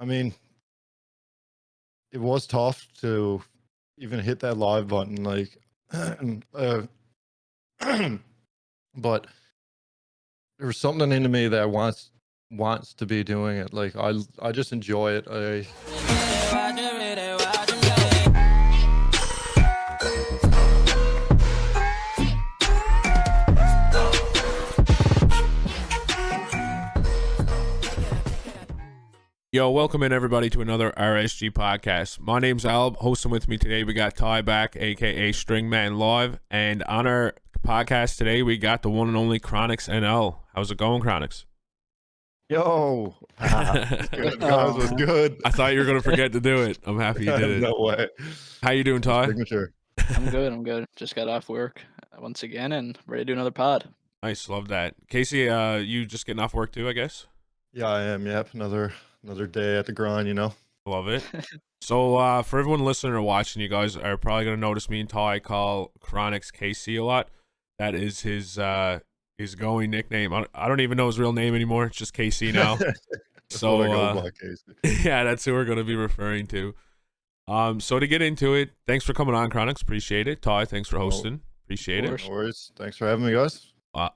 I mean, it was tough to even hit that live button, like, but there was something into me that wants to be doing it. Like I just enjoy it. Yo, welcome in everybody to another RSG podcast. My name's Al. Hosting with me today, we got Ty back, aka Stringman Live, and on our podcast today, we got the one and only KroniikzNL. How's it going, Kroniikz? Yo, good guys, was good. I thought you were gonna forget to do it. I'm happy you did it. No way. How you doing, Ty? Signature. I'm good. Just got off work once again and ready to do another pod. Nice, love that. Casey, you just getting off work too, I guess? Yeah, I am. Yep, another day at the grind. You know. Love it. So for everyone listening or watching, you guys are probably gonna notice me and Ty call Kroniikz KC a lot. That is his going nickname. I don't even know his real name anymore. It's just KC now. So yeah, that's who we're gonna be referring to. So to get into it, thanks for coming on, Kroniikz. Appreciate it. Ty, thanks for hosting. Appreciate it. No worries. Thanks for having me, guys.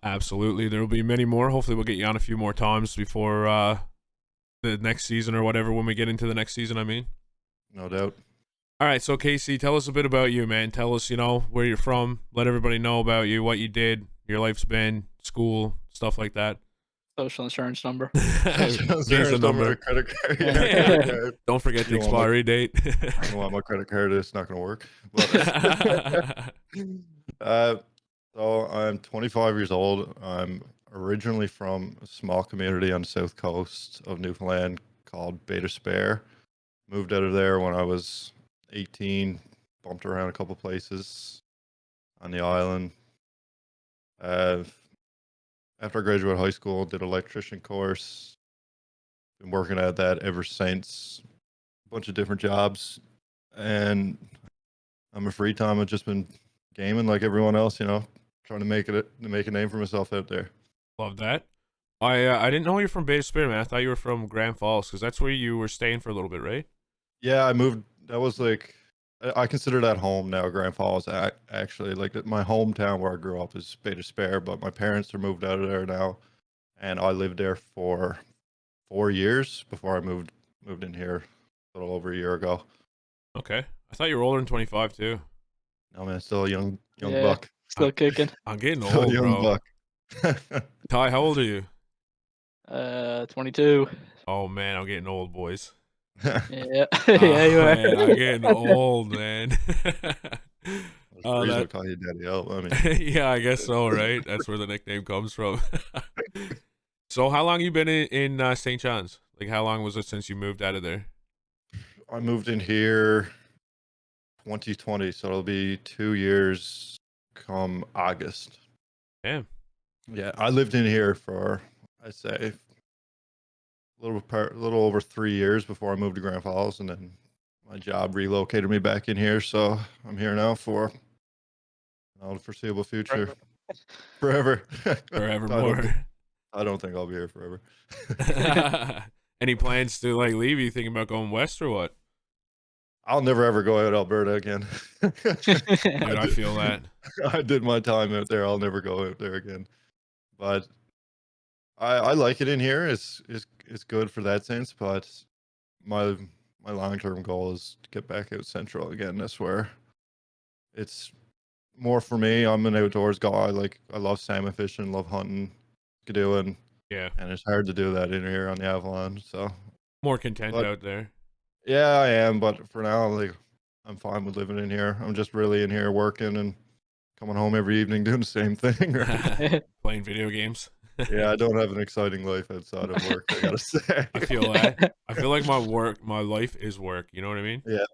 Absolutely. There will be many more. Hopefully, we'll get you on a few more times before the next season or whatever. When we get into the next season, I mean. No doubt. All right, so Casey, tell us a bit about you, man. Tell us, where you're from. Let everybody know about you, what you did, your life's been, school, stuff like that. Social insurance number. Visa number, credit card. Credit card. Don't forget the expiry date. I don't want my credit card. It's not going to work. But, so I'm 25 years old. I'm originally from a small community on the south coast of Newfoundland called Bay d'Espoir. Moved out of there when I was 18. Bumped around a couple places on the island. After I graduated high school, did an electrician course. Been working at that ever since. A bunch of different jobs, and on my free time, I've just been gaming like everyone else. Trying to make a name for myself out there. Love that. I didn't know you're from Bay d'Espoir, man. I thought you were from Grand Falls because that's where you were staying for a little bit, right? Yeah, I moved. That was like, I consider that home now. Grand Falls, actually, like my hometown where I grew up is Bay d'Espoir, but my parents are moved out of there now, and I lived there for 4 years before I moved in here a little over a year ago. Okay, I thought you were older than 25 too. No, man, still a young Yeah. buck. Still kicking. I'm getting Still a old, young bro. buck. Ty, how old are you? 22. Oh man, I'm getting old, boys. Yeah. Oh, Yeah, you are. man, I'm getting old, man. I'll call you Daddy L. I mean, Yeah, I guess so, right? That's where the nickname comes from. So how long you been in St. John's? Like, how long was it since you moved out of there? I moved in here 2020, so it'll be 2 years come August. Damn. Yeah, I lived in here for, I'd say, a little over 3 years before I moved to Grand Falls, and then my job relocated me back in here, so I'm here now for the foreseeable future. Forever. Forevermore. I don't think I'll be here forever. Any plans to leave? You thinking about going west or what? I'll never ever go out Alberta again. Dude, I feel that. I did my time out there. I'll never go out there again. But I like it in here. It's good for that sense. But my long-term goal is to get back out central again. That's where it's more for me. I'm an outdoors guy. I love salmon fishing, love hunting, canoeing. Yeah. And it's hard to do that in here on the Avalon. So more content out there. Yeah, I am, but for now, I'm fine with living in here. I'm just really in here working and coming home every evening doing the same thing. Playing video games. Yeah, I don't have an exciting life outside of work, I gotta say. I feel that. I feel like my life is work. You know what I mean? Yeah,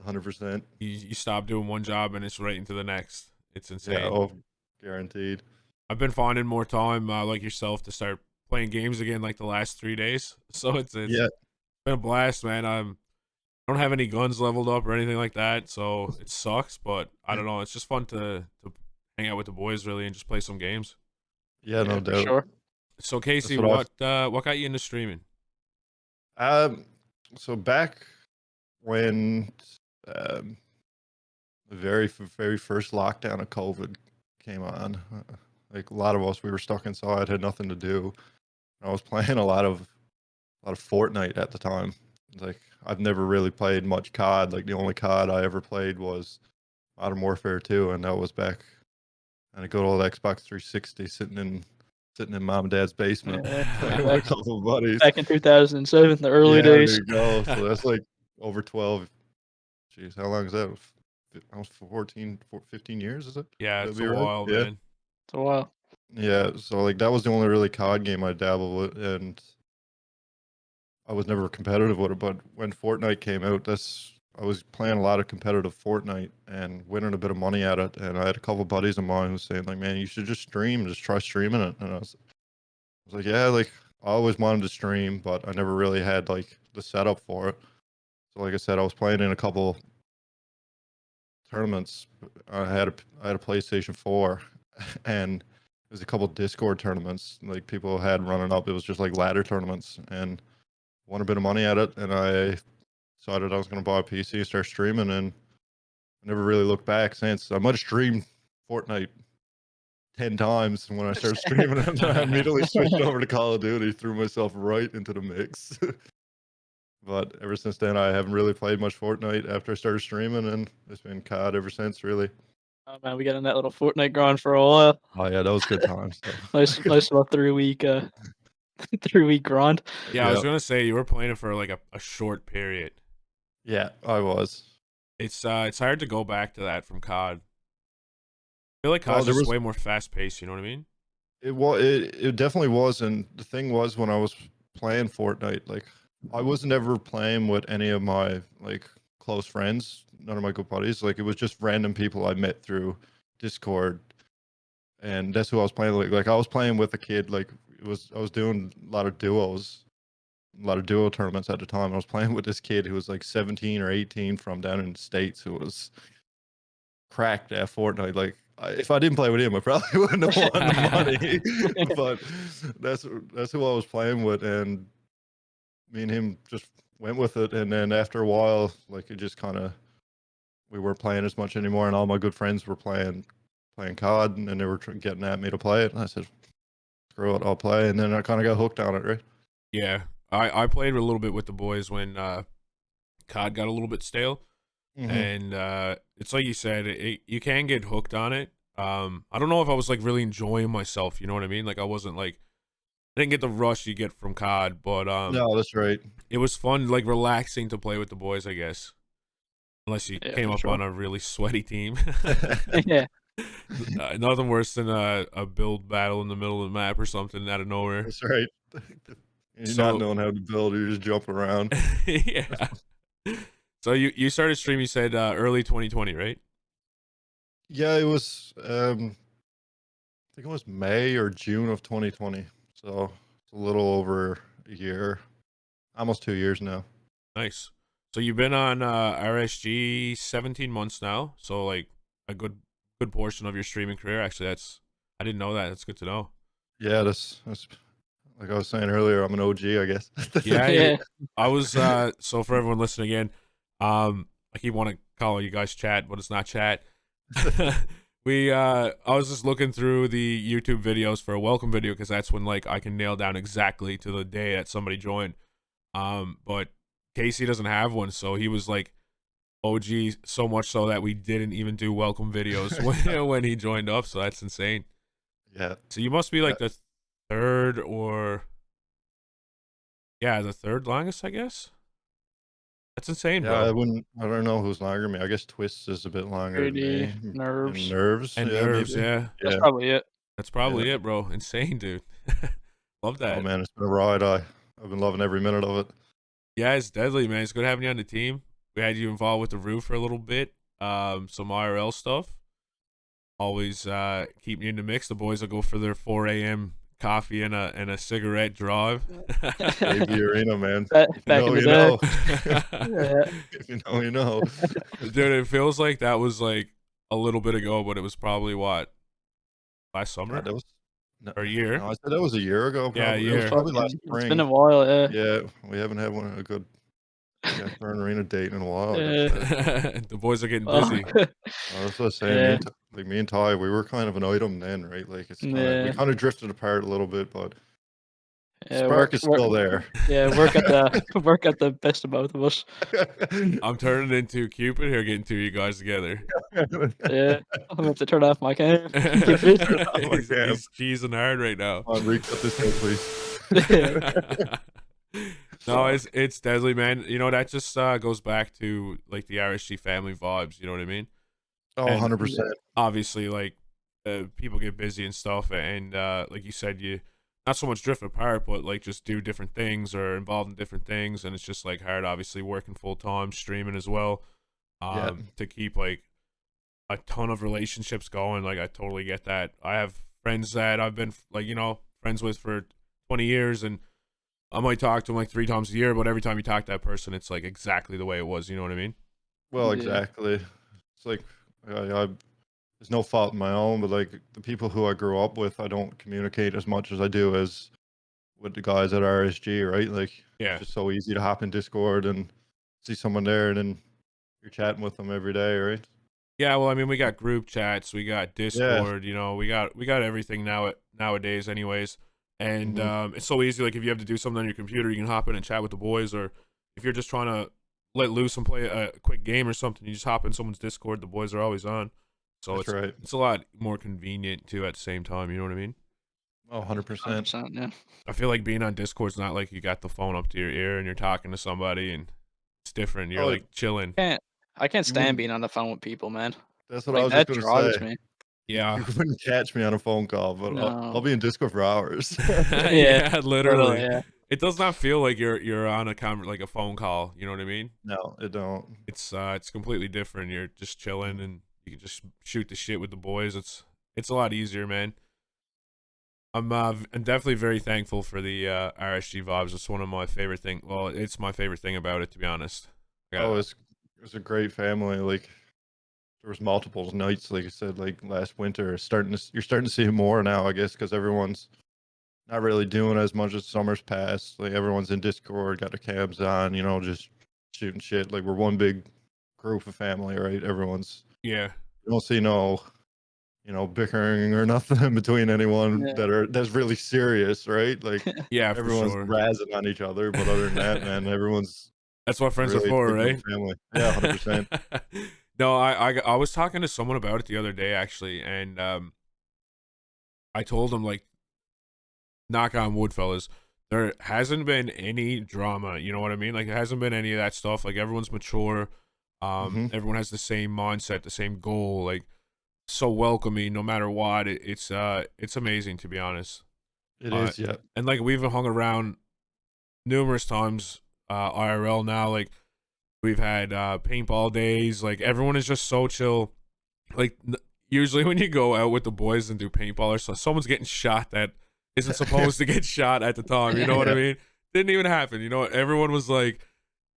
100%. You stop doing one job and it's right into the next. It's insane. Yeah, guaranteed. I've been finding more time, like yourself, to start playing games again, like the last 3 days. So it's been a blast, man. I don't have any guns leveled up or anything like that, so it sucks. But I don't know. It's just fun to hang out with the boys, really, and just play some games. Yeah, no doubt. Sure. So Casey, what got you into streaming? So back when um, the very first lockdown of COVID came on, like a lot of us, we were stuck inside, had nothing to do. I was playing a lot of Fortnite at the time. Like I've never really played much COD. Like the only COD I ever played was Modern Warfare 2, and that was back on a good old Xbox 360, sitting in mom and dad's basement Yeah, playing with a couple of buddies. back in 2007, the early Yeah, there days. you go. So that's like over 12. Jeez, how long is that? Almost 15 years, is it? Yeah, Would that it's be a right? while, Yeah. man. It's a while. Yeah. So like that was the only really COD game I dabbled with, and I was never competitive with it. But when Fortnite came out, I was playing a lot of competitive Fortnite and winning a bit of money at it. And I had a couple buddies of mine who was saying like, "Man, you should just stream, just try streaming it." And I was like, "Yeah, like I always wanted to stream, but I never really had like the setup for it." So like I said, I was playing in a couple tournaments. I had a PlayStation 4, and there's a couple Discord tournaments like people had running up. It was just like ladder tournaments, and won a bit of money at it. And I decided I was going to buy a PC and start streaming, and I never really looked back since. I might have streamed Fortnite 10 times when I started streaming, and then I immediately switched over to Call of Duty, threw myself right into the mix. But ever since then, I haven't really played much Fortnite after I started streaming, and it's been COD ever since, really. Oh man, we got in that little Fortnite grind for a while. Oh yeah, that was good times. So. Nice little 3 week 3 week grind. Yeah, I was gonna say you were playing it for like a short period. Yeah, I was. It's hard to go back to that from COD. I feel like COD's just way more fast paced. You know what I mean? It definitely was, and the thing was when I was playing Fortnite, like I wasn't ever playing with any of my like close friends, none of my good buddies. Like it was just random people I met through Discord, and that's who I was playing. Like I was playing with a kid. Like I was doing a lot of duos, a lot of duo tournaments at the time. I was playing with this kid who was like 17 or 18 from down in the States, who was cracked at Fortnite. Like if I didn't play with him, I probably wouldn't have won the money. But that's who I was playing with, and me and him just went with it. And then after a while, like it just kind of we weren't playing as much anymore, and all my good friends were playing COD, and they were getting at me to play it. And I said, "Screw it, I'll play." And then I kind of got hooked on it, right? Yeah, I played a little bit with the boys when COD got a little bit stale. Mm-hmm. And it's like you said, you can get hooked on it. I don't know if I was like really enjoying myself, you know what I mean? Like I didn't get the rush you get from COD, but No, that's right. it was fun, like relaxing to play with the boys, I guess. Unless you came up on a really sweaty team. Yeah. Nothing worse than a build battle in the middle of the map or something out of nowhere. That's right. You're not knowing how to build, you just jump around. Yeah. So you started streaming, you said early 2020, right? Yeah, it was I think it was May or June of 2020. So it's a little over a year, almost 2 years now. Nice. So you've been on RSG 17 months now. So like a good portion of your streaming career. Actually, I didn't know that. That's good to know. Yeah, that's like I was saying earlier, I'm an OG, I guess. Yeah. I was so for everyone listening again, I keep want to call you guys chat, but it's not chat. I was just looking through the YouTube videos for a welcome video because that's when like I can nail down exactly to the day that somebody joined. But Casey doesn't have one, so he was like OG, so much so that we didn't even do welcome videos when he joined up. So that's insane. Yeah. So you must be like the third longest, I guess. That's insane, Yeah, bro. I don't know who's longer than me. I guess Twists is a bit longer than me. Nerves. And Nerves. And yeah, Nerves, maybe. yeah. That's probably it. That's probably it, bro. Insane, dude. Love that. Oh man, it's been a ride. I've been loving every minute of it. Yeah, it's deadly, man. It's good having you on the team. We had you involved with the roof for a little bit. Some IRL stuff. Always keep you in the mix. The boys will go for their 4 a.m. coffee and a cigarette drive. Baby Arena, man. Back in the day. If you know, you know. Dude, it feels like that was like a little bit ago, but it was probably what, last summer? That was or a year? No, I said that was a year ago. Probably. Yeah, a year. It was probably last spring. It's been a while, yeah. Yeah, we haven't had a good Yeah, burn arena date in a while. I gotta Yeah. say. The boys are getting Well, busy. That's what I was saying. yeah, Me and Ty, we were kind of an item then, right? Like it's kind of we yeah, kind of drifted apart a little bit, but yeah. spark is still there. Yeah, work at the work at the best of both of us. I'm turning into Cupid here, getting two of you guys together. Yeah, I'm gonna have to turn off my cam. Get busy. Oh my God. He's cheesing hard right now. Come on, recut this out, Yeah, please. No, it's deadly, man. You know, that just goes back to like the RSG family vibes. You know what I mean? Oh, And 100%. obviously, like people get busy and stuff, and like you said, you not so much drift apart, but like just do different things or involved in different things, and it's just like hard. Obviously, working full time, streaming as well, Yeah. to keep like a ton of relationships going. Like I totally get that. I have friends that I've been like friends with for 20 years, and I might talk to them like 3 times a year, but every time you talk to that person, it's like exactly the way it was. You know what I mean? Well, yeah, exactly. It's like there's no fault in my own, but like the people who I grew up with, I don't communicate as much as I do as with the guys at RSG, right? Like Yeah. it's just so easy to hop in Discord and see someone there, and then you're chatting with them every day, right? Yeah, well, I mean, we got group chats, we got Yeah. Discord, we got everything nowadays, anyways. And Mhm. it's so easy. Like if you have to do something on your computer, you can hop in and chat with the boys, or if you're just trying to let loose and play a quick game or something, you just hop in someone's Discord. The boys are always on, so That's right. it's a lot more convenient too. At the same time, you know what I mean? Oh, 100%. 100%. Yeah, I feel like being on Discord's not like you got the phone up to your ear and you're talking to somebody, and it's different. You're Oh, like chilling. I can't you stand wouldn't being on the phone with people, man. that's what I Like was just that gonna drives say. me. Yeah, You wouldn't catch me on a phone call, but I'll No. be in Discord for hours. Yeah, yeah, totally. literally. Yeah, It does not feel like you're on like a phone call. You know what I mean? No, it don't. It's completely different. You're just chilling and you can just shoot the shit with the boys. It's a lot easier, man. I'm definitely very thankful for the RSG vibes. It's one of my favorite thing. Well, it's my favorite thing about it, to be honest. Oh, Yeah, it's a great family. Like there was multiple nights, like I said, like last winter. You're starting to see it more now, I guess, because everyone's not really doing as much as summer's past. Like everyone's in Discord, got their cams on, just shooting shit. Like we're one big group of family, right? Everyone's yeah, you don't see no, bickering or nothing between anyone yeah, that's really serious, right? Like yeah, for everyone's sure. razzing on each other, but other than that, man, everyone's That's what a friends are really for, tight knit right? family. Yeah, 100%. No, I was talking to someone about it the other day actually, and I told him like, knock on wood, fellas, there hasn't been any drama. You know what I mean? Like, there hasn't been any of that stuff. Like, everyone's mature. Hmm. Everyone has the same mindset, the same goal. Like, so welcoming, no matter what. It's amazing, to be honest. It Uh, is, yeah. and like we've hung around numerous times, IRL now. Like, we've had paintball days. Like, everyone is just so chill. Like, usually when you go out with the boys and do paintball or so, someone's getting shot that isn't supposed to get shot at the time. You know what I Yeah. mean? Didn't even happen. You know, everyone was like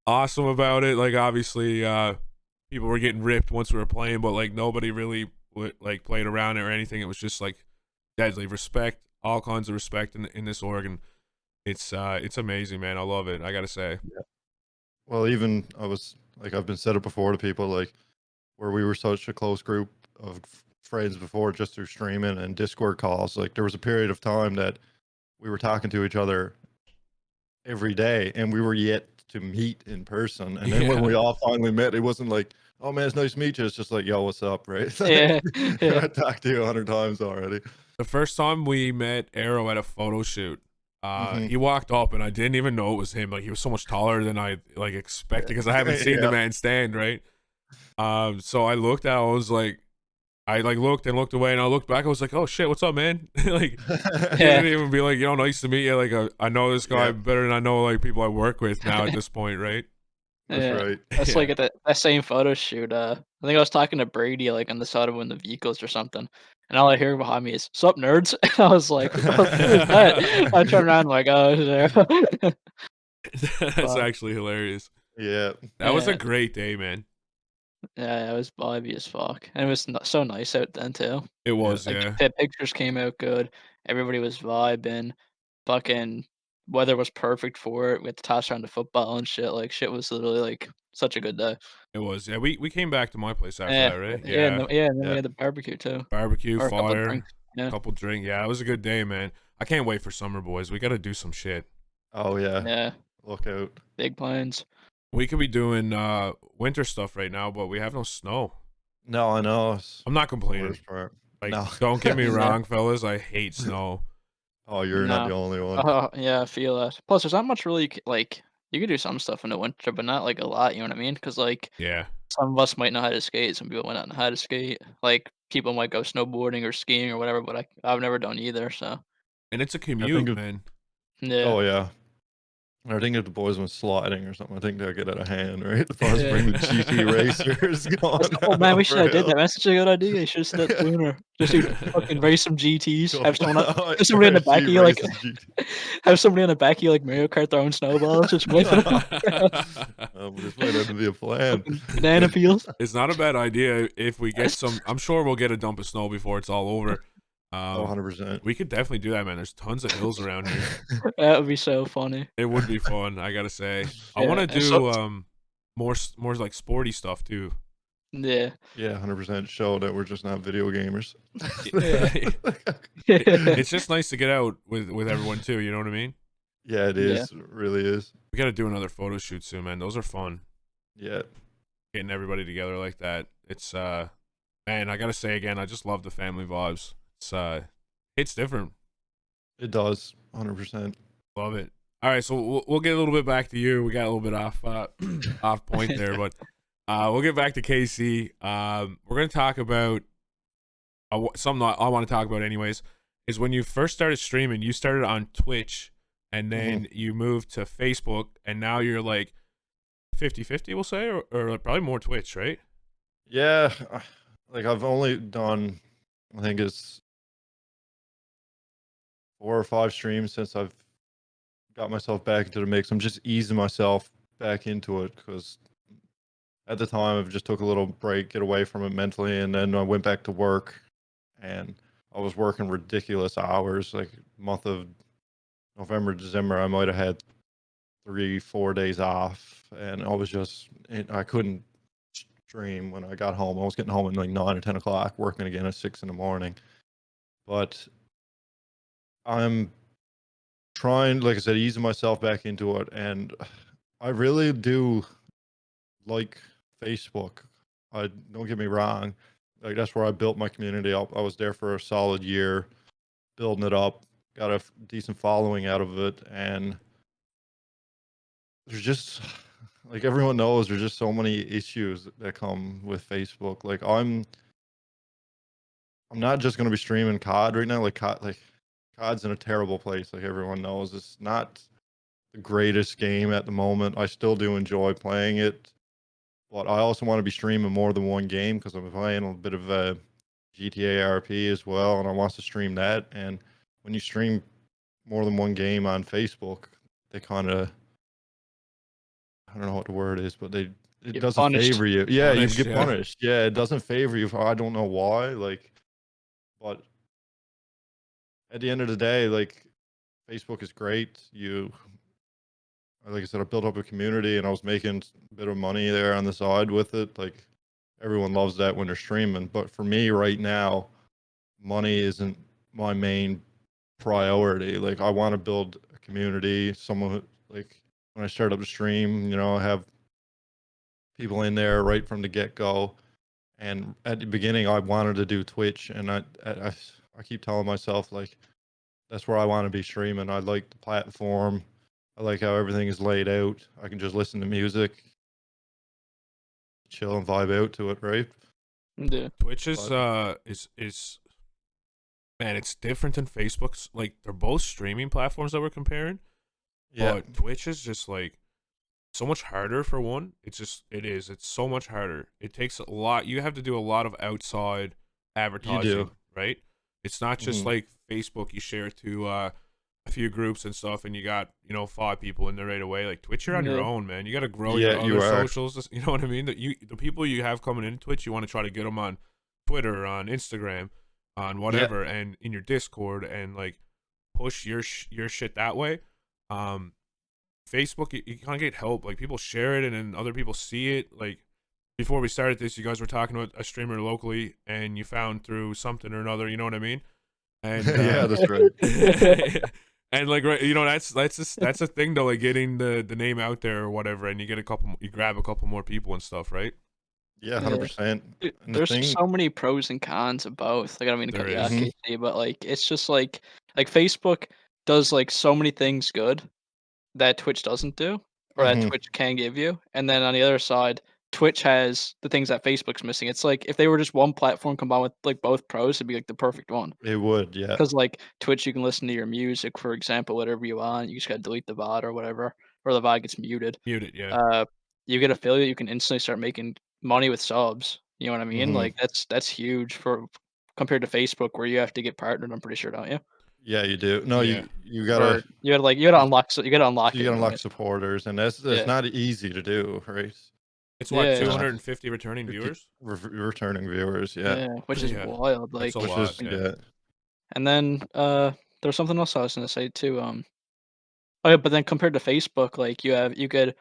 awesome about it. Like, obviously, people were getting ripped once we were playing, but like nobody really like played around it or anything. It was just like deadly respect, all kinds of respect in this org, and it's amazing, man. I love it. I gotta say. Yeah. Well, even I've been said it before to people, like where we were such a close group of friends before just through streaming and Discord calls. Like there was a period of time that we were talking to each other every day and we were yet to meet in person. And then when Yeah. we all finally met, it wasn't like, oh man, it's nice to meet you. It's just like, yo, what's up, right? yeah, yeah, I talked to you 100 times already. The first time we met Arrow at a photo shoot, Hmm. he walked up and I didn't even know it was him. Like he was so much taller than I like expected because I haven't seen the Yeah. man stand, right? So I looked at, I like looked and looked away, and I looked back. I was like, "Oh shit, what's up, man?" Like he yeah, didn't even be like, nice to meet you. Like I know this guy Yeah, better than I know like people I work with now at this point, right? that's yeah. right. That's like Yeah. at that same photo shoot. I think I was talking to Brady like on the side of one of the vehicles or something, and all I hear behind me is "Sup, nerds." And I was like, "Who is that?" I turned around like, "Oh, it's there." That's But actually hilarious. Yeah. That was a yeah, great day, man. yeah, it was vibey as fuck, and it was so nice out then too. It Yeah. was, Like yeah. the pictures came out good. Everybody was vibing. Fucking weather was perfect for it. We had to toss around the football and shit. Like shit was literally like such a good day. It was. Yeah, we came back to my place after Yeah, that, right? yeah, Yeah. and then we Yeah. had the barbecue too, Barbecue, or a couple of fire, drinks. Yeah, couple drink. Yeah, it was a good day, man. I can't wait for summer, boys. We got to do some shit. Oh yeah. yeah, Look out. big plans. We could be doing winter stuff right now, but we have no snow. No, I know. It's I'm not the complaining. worst part. Like, No. don't get me Yeah. wrong, fellas. I hate snow. Oh, you're not No. the only one. Yeah, I feel that. Plus, there's not much really like you can do some stuff in the winter, but not like a lot. You know what I mean? Because like Yeah. some of us might know how to skate, some people might not know how to skate. Like people might go snowboarding or skiing or whatever, but I've never done either. So And it's a I think commute, it, man. yeah, oh yeah. I think if the boys went sliding or something, I think they'll get out of hand, right? The boys Yeah. bring the GT racers going Oh man, we over should have did hill. that. That's such a good idea. You should have said that sooner. Just do fucking race some GTs. Go Have someone, fly. have somebody in the back RSG of you like, races GT. have somebody in the back of you like Mario Kart throwing snowballs, just whipping them This might have to be a plan. fucking banana peels. It's not a bad idea if we get some. I'm sure we'll get a dump of snow before it's all over. Oh, 100%. We could definitely do that, man. There's tons of hills around here. That would be so funny. It would be fun, I gotta say. I Yeah, want to and so do more like sporty stuff too. yeah. Yeah, 100% show that we're just not video gamers. It's just nice to get out with everyone too. You know what I mean? Yeah, it Yeah. is. It really is. We got to do another photo shoot soon, man. Those are fun. Yeah. Getting everybody together like that. It's man, I gotta say again, I just love the family vibes. It's different. It does. 100%. Love it. All right, so we'll get a little bit back to you. We got a little bit off off point there, but we'll get back to KC. We're gonna talk about something I want to talk about anyways. Is when you first started streaming, you started on Twitch, and then you moved to Facebook, and now you're like 50-50, we'll say, or probably more Twitch, right? Yeah. Like I've only done, I think it's 4 or 5 streams since I've got myself back into the mix. I'm just easing myself back into it because at the time I just took a little break, get away from it mentally, and then I went back to work, and I was working ridiculous hours. Like month of November, December, I might have had 3-4 days off, and I was just I couldn't stream when I got home. I was getting home at like 9 or 10 o'clock, working again at 6 in the morning. But I'm trying, like I said, easing myself back into it, and I really do like Facebook. Don't get me wrong, like that's where I built my community up. I was there for a solid year, building it up, got a decent following out of it, and there's just like everyone knows, there's just so many issues that come with Facebook. Like I'm not just gonna be streaming COD right now. Like COD's in a terrible place. Like everyone knows, it's not the greatest game at the moment. I still do enjoy playing it, but I also want to be streaming more than one game because I'm playing a bit of a GTA RP as well, and I want to stream that. And when you stream more than one game on Facebook, they kind of, I don't know what the word is, but it Get doesn't punished. favor you. Yeah, Punished, you get yeah. punished. Yeah, it doesn't favor you. I don't know why. Like, but at the end of the day, like Facebook is great. Like I said, I built up a community and I was making a bit of money there on the side with it. Like everyone loves that when they're streaming. But for me right now, money isn't my main priority. Like I want to build a community. Someone like when I start up the stream, I have people in there right from the get-go. And at the beginning, I wanted to do Twitch, and I keep telling myself like that's where I want to be streaming. I like the platform. I like how everything is laid out. I can just listen to music, chill and vibe out to it, right? Yeah. Twitch is man, it's different than Facebook's. Like they're both streaming platforms that we're comparing. Yeah. But Twitch is just like so much harder for one. It's so much harder. It takes a lot. You have to do a lot of outside advertising, right? It's not just like Facebook. You share it to a few groups and stuff, and you got 5 people in there right away. Like Twitch, you're on your own, man. You got to grow your other socials. You know what I mean? The people you have coming in Twitch, you want to try to get them on Twitter, on Instagram, on whatever, and in your Discord, and like push your shit that way. Facebook, you kind of get help. Like people share it, and then other people see it. Like before we started this, you guys were talking about a streamer locally, and you found through something or another. You know what I mean? And Yeah, that's right. and like right, that's a thing though. Like getting the name out there or whatever, and you grab a couple more people and stuff, right? Yeah, Yeah. 100%. Dude, And the there's thing, so many pros and cons of both. Like, I don't mean to There cut you is. out, KC, but like, it's just like Facebook does like so many things good that Twitch doesn't do, or that mhm, Twitch can give you. And then on the other side, Twitch has the things that Facebook's missing. It's like if they were just one platform combined with like both pros, it'd be like the perfect one. it would, yeah. Because like Twitch, you can listen to your music, for example, whatever you want. You just gotta delete the VOD or whatever, or the VOD gets muted. Mute it, yeah. Uh, you get affiliate, you can instantly start making money with subs. You know what I mean? Mhm. Like that's huge for compared to Facebook, where you have to get partnered. I'm pretty sure, don't you? Yeah, you do. No, Yeah. you gotta Or you gotta unlock you gotta unlock you it gotta unlock anyways. supporters, and that's Yeah, not easy to do, right? It's what, yeah, 250 returning 50 viewers? returning viewers, yeah. yeah, which is Yeah. wild. That's a Like, Which lot, is, yeah. yeah. and then there's something else I was gonna say too. Oh yeah, but then compared to Facebook, like you could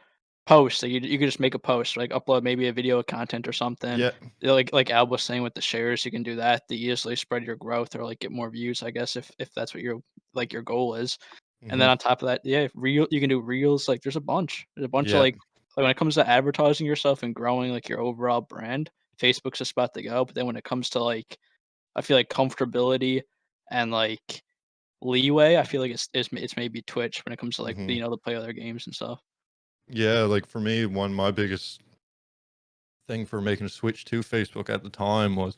post, so you could just make a post, like upload maybe a video of content or something. Yeah. Like Al was saying with the shares, you can do that to easily spread your growth or like get more views, I guess, if that's what your goal is. And then Mhm. on top of that, yeah, you can do reels. Like there's a bunch of Yeah. like when it comes to advertising yourself and growing like your overall brand, Facebook's a spot to go. But then when it comes to like I feel like comfortability and like leeway, I feel like it's maybe Twitch when it comes to like Mhm. being able to play other games and stuff. Yeah, like, for me, my biggest thing for making a switch to Facebook at the time was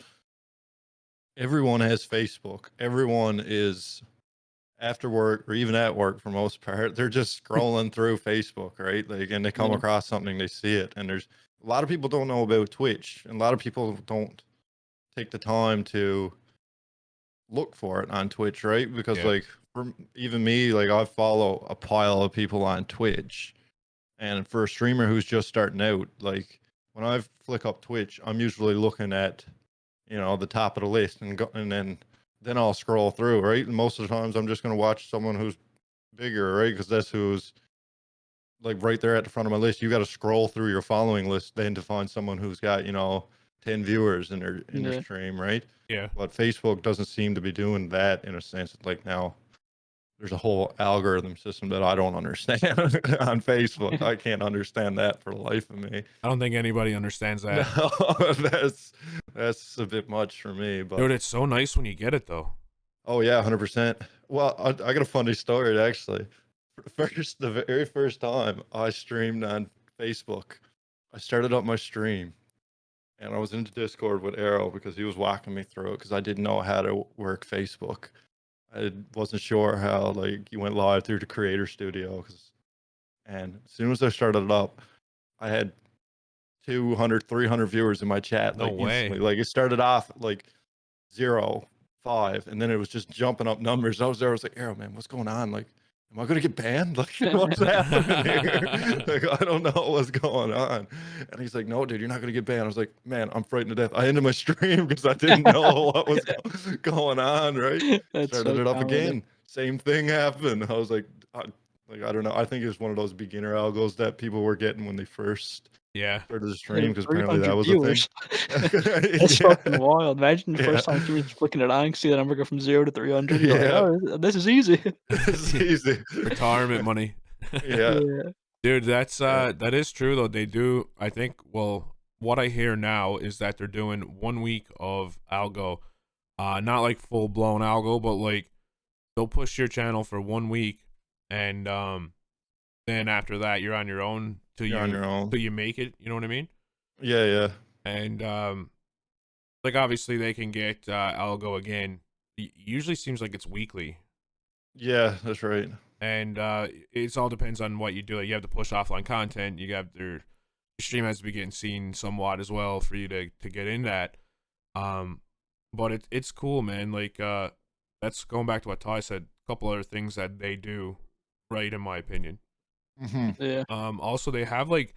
everyone has Facebook. Everyone is after work or even at work for most part, they're just scrolling through Facebook, right? Like, and they come Yeah, across something, they see it, and there's a lot of people don't know about Twitch, and a lot of people don't take the time to look for it on Twitch, right? Because Yeah. like for even me, like I follow a pile of people on Twitch, and for a streamer who's just starting out, like when I flick up Twitch, I'm usually looking at the top of the list and go, and then I'll scroll through, right? And most of the times I'm just gonna watch someone who's bigger, right? Because that's who's like right there at the front of my list. You got to scroll through your following list then to find someone who's got 10 viewers in their yeah. stream, right? Yeah. But Facebook doesn't seem to be doing that in a sense. Like now, there's a whole algorithm system that I don't understand on Facebook. I can't understand that for the life of me. I don't think anybody understands No, that. that's a bit much for me. Dude, But it's so nice when you get it though. oh yeah, 100%. Well, I got a funny story actually. The very first time I streamed on Facebook, I started up my stream and I was into Discord with Arrow because he was walking me through it because I didn't know how to work Facebook. I wasn't sure how like you went live through the Creator Studio, and as soon as I started it up, I had 200, 300 viewers in my chat No like way. instantly. Like it started off like 0, 5, and then it was just jumping up numbers. I was there. I was like, Arrow, man, what's going on? Like, am I gonna get banned? Like, what's happening here? Like, I don't know what's going on. And he's like, no, dude, you're not gonna get banned. I was like, man, I'm frightened to death. I ended my stream because I didn't know what was going on. Right? That's Started so it up talented. again. Same thing happened. I was like, I don't know. I think it was one of those beginner algos that people were getting when they first Yeah. started the Yeah, stream because apparently that 300 was a thing. viewers. That's fucking Yeah. wild. Imagine the Yeah. first time you were flicking it on, see the number go from 0 to 300. You're like, Yeah. oh, this is easy. It's easy. Retirement money. Yeah. Yeah, Dude, that's Yeah. that is true though. They do, I think, well, what I hear now is that they're doing 1 week of algo. Not like full blown algo, but like they'll push your channel for 1 week, and then after that you're on your own You're on your own. till you make it, you know what I mean? Yeah, yeah. And like obviously they can get algo again. Usually seems like it's weekly. Yeah, that's right. And it all depends on what you do. Like, you have to push offline content. You have your stream has to be getting seen somewhat as well for you to get in that. But it's cool, man. Like that's going back to what Ty said. A couple other things that they do right, in my opinion. Hmm. yeah. Also they have like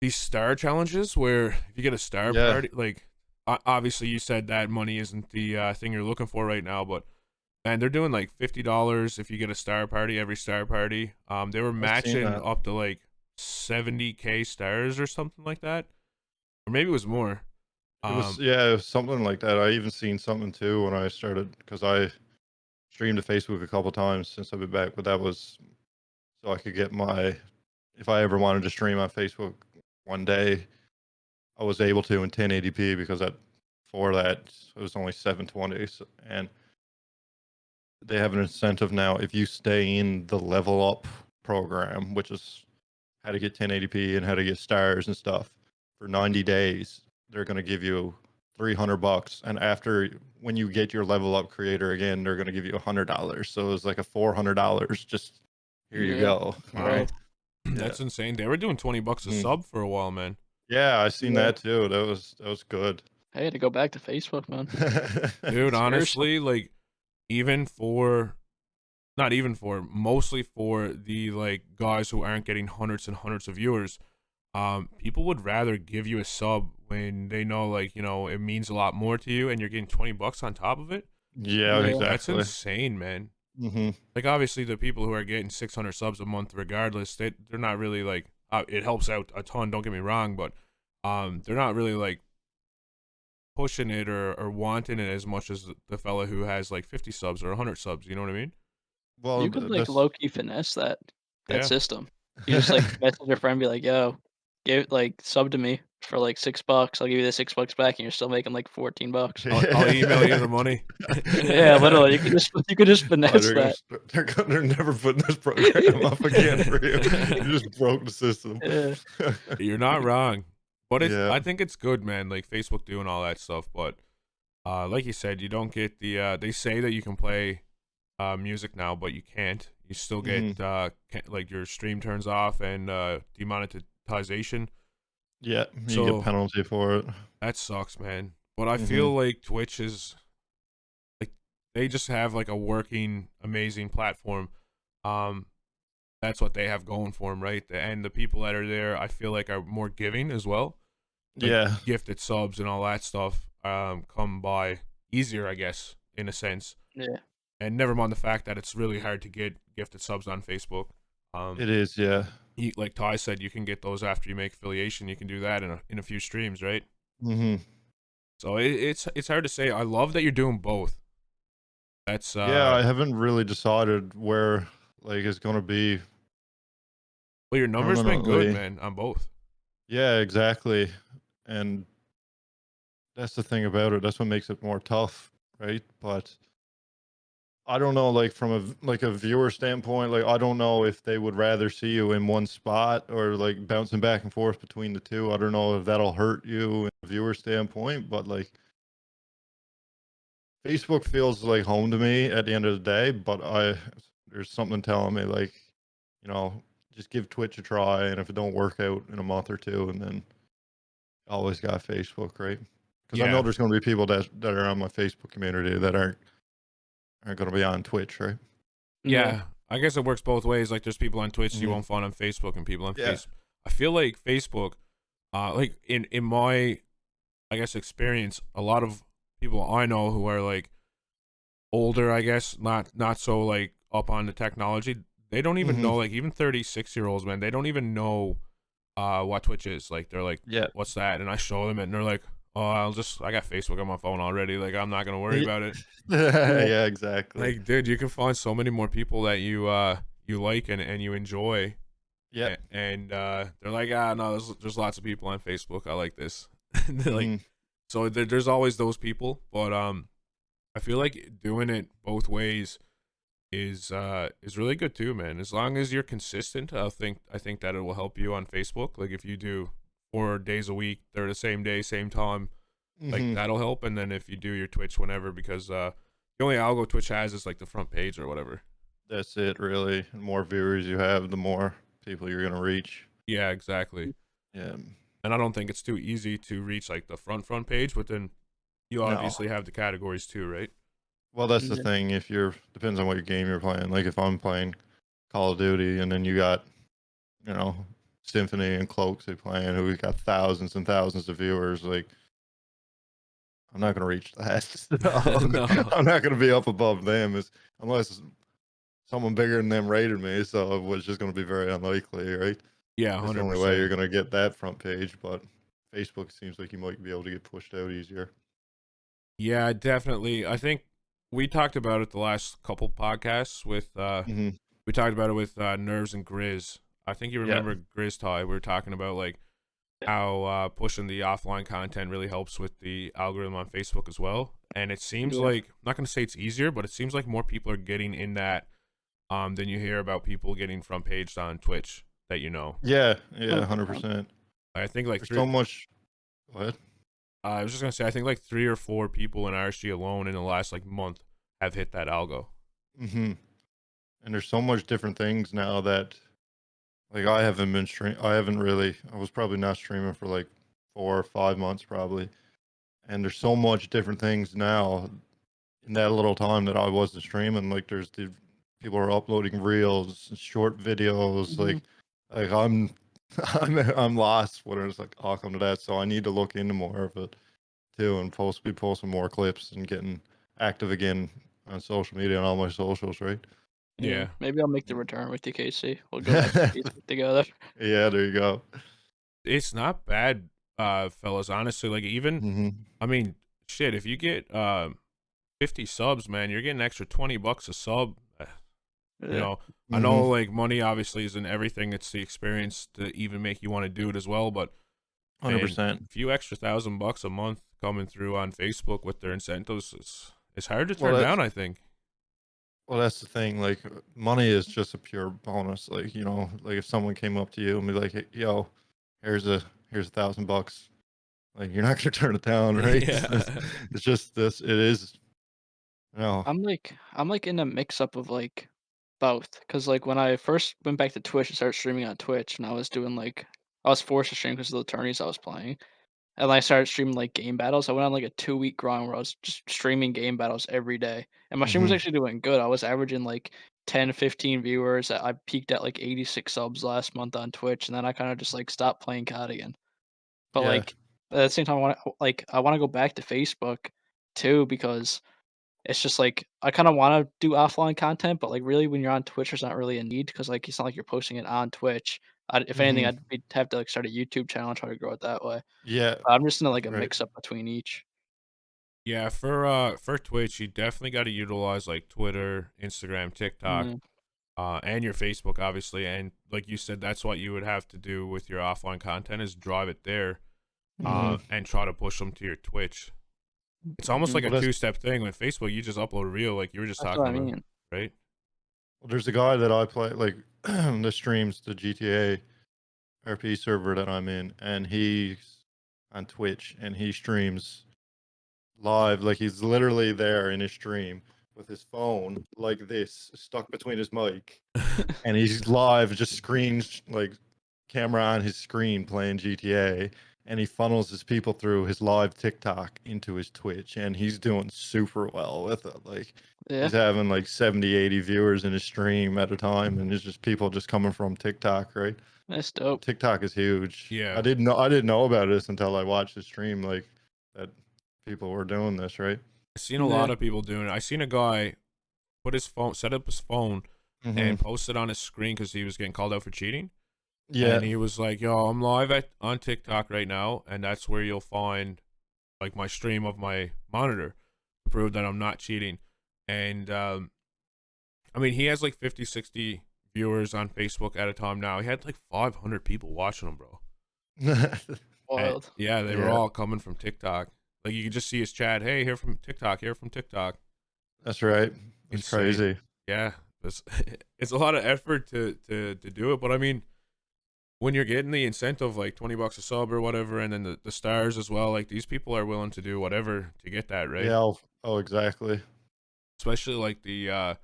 these star challenges where if you get a star Yeah. party, like obviously you said that money isn't the thing you're looking for right now, but And they're doing like $50 if you get a star party, every star party. They were I've seen matching that. up to like 70K stars or something like that, or maybe it was more. It was, Um, yeah, it was something like that. I even seen something too when I started, because I streamed to Facebook a couple times since I've been back, but that was so I could get my, if I ever wanted to stream on Facebook one day, I was able to in 1080p, because that, for that it was only 720. And they have an incentive now if you stay in the level up program, which is how to get 1080p and how to get stars and stuff, for 90 days. They're going to give you $300, and after, when you get your level up creator again, they're going to give you $100. So it was like a $400. Just here you Yeah. go. wow, Yeah. that's insane. They were doing $20 a Mhm. sub for a while, man. Yeah, I seen Yeah. that too. That was good. I had to go back to Facebook, man. Dude, Seriously. honestly, like even for not even for mostly for the like guys who aren't getting hundreds and hundreds of viewers, people would rather give you a sub when they know, like, it means a lot more to you and you're getting $20 on top of it. Yeah, Yeah. That's exactly. insane, man. Hmm. Like obviously the people who are getting 600 subs a month regardless, they're not really like it helps out a ton, don't get me wrong, but they're not really like pushing it or wanting it as much as the fella who has like 50 subs or 100 subs, you know what I mean? Well, You could like that's low key finesse that Yeah. system. You just like message your friend, be like, "Yo, give like sub to me for like $6. I'll give you the $6 back, and you're still making like $14." I'll email you the money. Yeah, literally, you could just oh, finesse that. they're never putting this program up again for you. You just broke the system. Yeah. You're not wrong. But Yeah. I think it's good, man, like Facebook doing all that stuff, but like you said, you don't get the they say that you can play music now, but you can't. You still get Mhm. like your stream turns off and demonetization. Yeah, you get So penalty for it. that sucks, man. But I Mhm. feel like Twitch is like they just have like a working amazing platform. Um that's what they have going for them, right? And the people that are there, I feel like are more giving as well. Like Yeah. gifted subs and all that stuff come by easier, I guess, in a sense. Yeah. And never mind the fact that it's really hard to get gifted subs on Facebook. It is, yeah. Like Ty said, you can get those after you make affiliation. You can do that in a few streams, right? Mhm. So it's hard to say. I love that you're doing both. That's Yeah, I haven't really decided where, like, it's gonna be well, your numbers been good, permanently. man, on both. Yeah, exactly. And that's the thing about it. That's what makes it more tough, right? But I don't know, like, from a viewer standpoint, like, I don't know if they would rather see you in one spot or like bouncing back and forth between the two. I don't know if that'll hurt you in a viewer standpoint, but like, Facebook feels like home to me at the end of the day. But there's something telling me, like, you know, just give Twitch a try, and if it don't work out in a month or two, and then always got Facebook, right? Because I know Yeah, there's going to be people that are on my Facebook community that aren't going to be on Twitch, right? yeah. I guess it works both ways. Like there's people on Twitch you Mhm. won't find on Facebook, and people on Yeah. Facebook. I feel like Facebook, like in my I guess experience, a lot of people I know who are like older, I guess, not so like up on the technology, they don't even Mhm. know, like even 36-year-olds, man, they don't even know what Twitch is. Like they're like, Yeah. what's that? And I show them it and they're like, oh, I got Facebook on my phone already. Like I'm not gonna worry about it. Yeah, exactly. Like, dude, you can find so many more people that you like and you enjoy. Yep. And they're like, no, there's lots of people on Facebook. I like this. And they're like, Mhm. so there's always those people, but I feel like doing it both ways is really good too, man. As long as you're consistent, I think that it will help you on Facebook. Like if you do 4 days a week, they're the same day, same time, like Mhm. that'll help. And then if you do your Twitch whenever, because the only algo Twitch has is like the front page or whatever. That's it, really. The more viewers you have, the more people you're gonna reach. Yeah, exactly. Yeah. And I don't think it's too easy to reach like the front page, but then you No. obviously have the categories too, right? Well, that's the Yeah. thing. If you're depends on what your game you're playing. Like if I'm playing Call of Duty, and then you got, you know, Symphony and Cloaks they playing, who got thousands and thousands of viewers. Like, I'm not gonna reach that. No. I'm not gonna be up above them unless someone bigger than them rated me. So it was just gonna be very unlikely, right? Yeah, That's the only way you're 100%. gonna get that front page. But Facebook seems like you might be able to get pushed out easier. Yeah, definitely. I think we talked about it the last couple podcasts with Hmm. we talked about it with Nerves and Grizz. I think you Yeah, remember Grizz Tie. We were talking about like how pushing the offline content really helps with the algorithm on Facebook as well. And it seems Yeah. like, I'm not going to say it's easier, but it seems like more people are getting in that than you hear about people getting front paged on Twitch that you know. yeah, yeah, 100%. 100%. I think like There's three. so much. What? I was just gonna say I think like 3 or 4 people in RSG alone in the last like month have hit that algo. Hmm. And there's so much different things now that like I haven't been I haven't really. I was probably not streaming for like 4 or 5 months probably. And there's so much different things now in that little time that I wasn't streaming. Like there's the people are uploading reels, short videos. Mhm. Like I'm I'm lost when it's like all come to that. So I need to look into more of it too and be posting more clips and getting active again on social media and all my socials, right? Yeah. Yeah, Maybe I'll make the return with you, Casey. We'll go back to Facebook together. Yeah, there you go. it's not bad, fellas. Honestly, like even Hmm. I mean, shit. If you get 50 subs, man, you're getting an extra $20 a sub. You Yeah. know, I Hmm. know like money obviously isn't everything. It's the experience to even make you want to do it as well. But man, 100%. a few extra $1,000 a month coming through on Facebook with their incentives it's hard to Well, turn down. I think. that's the thing. Like, money is just a pure bonus. Like, like if someone came up to you and be like, "Hey, yo, here's a $1,000," like you're not gonna turn it down, right? Yeah. It's just this. It is. No. I'm like in a mix up of like both, cause like when I first went back to Twitch and started streaming on Twitch, and I was doing like I was forced to stream because of the tourneys I was playing, and I started streaming like game battles. I went on like a 2 week grind where I was just streaming game battles every day, and my stream was Hmm. actually doing good. I was averaging like 10, 15 viewers. I peaked at like 86 subs last month on Twitch, and then I kind of just like stopped playing COD again. But Yeah. like at the same time, I want to go back to Facebook too because it's just like I kinda wanna do offline content, but, like, really when you're on Twitch, there's not really a need because like, it's not like you're posting it on Twitch. If anything, Hmm. I'd have to, like, start a YouTube channel and try to grow it that way. Yeah. But I'm just in, like, a Right. mix up between each. Yeah, for Twitch, you definitely got to utilize like Twitter, Instagram, TikTok, Mm, and your Facebook, obviously. And like you said, that's what you would have to do with your offline content is drive it there, Hmm. and try to push them to your Twitch. It's almost like mhm. a Well, that's two-step thing. With Facebook, you just upload a reel, like you were just That's what talking I about, mean. right? well, there's a guy that I play like the streams the GTA RP server that I'm in, and he's on Twitch and he streams live. Like he's literally there in his stream with his phone like this stuck between his mic, and he's live, just screens like camera on his screen playing GTA, and he funnels his people through his live TikTok into his Twitch, and he's doing super well with it. Like Yeah, he's having like 70, 80 viewers in his stream at a time, and it's just people just coming from TikTok, right? that's dope. TikTok is huge. Yeah, I didn't know about this until I watched the stream, like that people were doing this, right? I've seen a Yeah. lot of people doing it. I seen a guy put his phone, set up his phone, Hmm. and post it on his screen because he was getting called out for cheating. Yeah. And he was like, "Yo, I'm live on TikTok right now, and that's where you'll find like my stream of my monitor to prove that I'm not cheating." And I mean, he has like 50, 60 viewers on Facebook at a time now. He had like 500 people watching him, bro. And Wild. yeah, they were Yeah, all coming from TikTok. Like you could just see his chat. Hey, here from TikTok. Here from TikTok. that's right. That's Insane. crazy. Yeah, it's it's a lot of effort to do it, but I mean, when you're getting the incentive like $20 a sub or whatever, and then the stars as well, like these people are willing to do whatever to get that, right? Yeah. Oh, exactly. Especially like the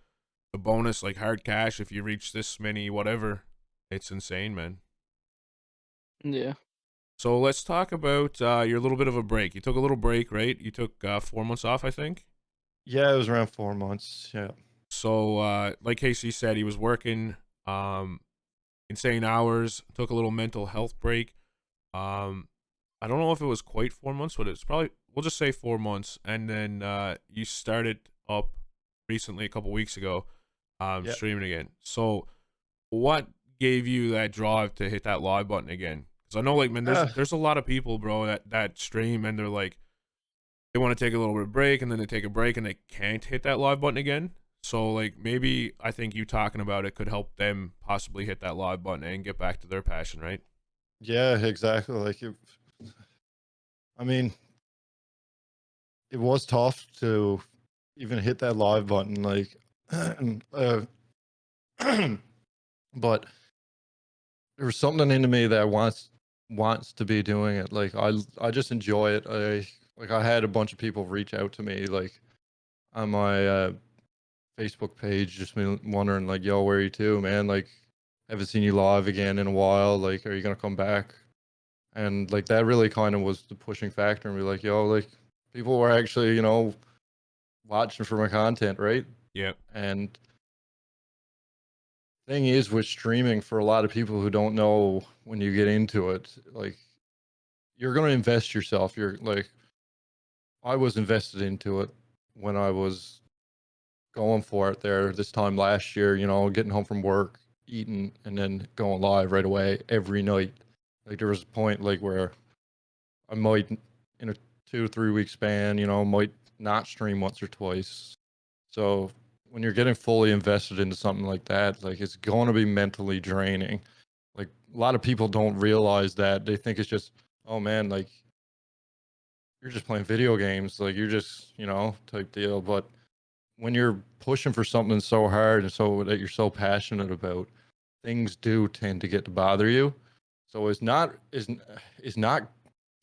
bonus, like hard cash if you reach this many whatever. It's insane, man. Yeah. So let's talk about your little bit of a break. You took a little break, right? You took 4 months off, I think. Yeah, it was around 4 months. Yeah. So like Casey said, he was working insane hours, took a little mental health break. I don't know if it was quite 4 months, but it's probably we'll just say 4 months, and then you started up recently a couple weeks ago, Yeah. streaming again. So what gave you that drive to hit that live button again? Because I know, like, man, there's a lot of people, bro, that stream and they're like, they want to take a little bit of break, and then they take a break and they can't hit that live button again. So like, maybe I think you talking about it could help them possibly hit that live button and get back to their passion, right? Yeah, exactly. Like, I mean, it was tough to even hit that live button. Like, but there was something into me that wants to be doing it. Like, I just enjoy it. I had a bunch of people reach out to me, like, on my Facebook page, just wondering, like, yo, where are you to, man? Like, haven't seen you live again in a while. Like, are you gonna come back? And like, that really kind of was the pushing factor, and be like, yo, like, people were actually, watching for my content, right? Yeah. And thing is, with streaming, for a lot of people who don't know, when you get into it, like, you're gonna invest yourself. You're like, I was invested into it when I was going for it there this time last year, getting home from work, eating, and then going live right away every night. Like, there was a point, like, where I might, in a 2 or 3 week span, might not stream once or twice. So when you're getting fully invested into something like that, like, it's going to be mentally draining. Like, a lot of people don't realize that. They think it's just, oh man, like, you're just playing video games, like, you're just, type deal. But when you're pushing for something so hard and so that you're so passionate about, things do tend to get to bother you. So it's not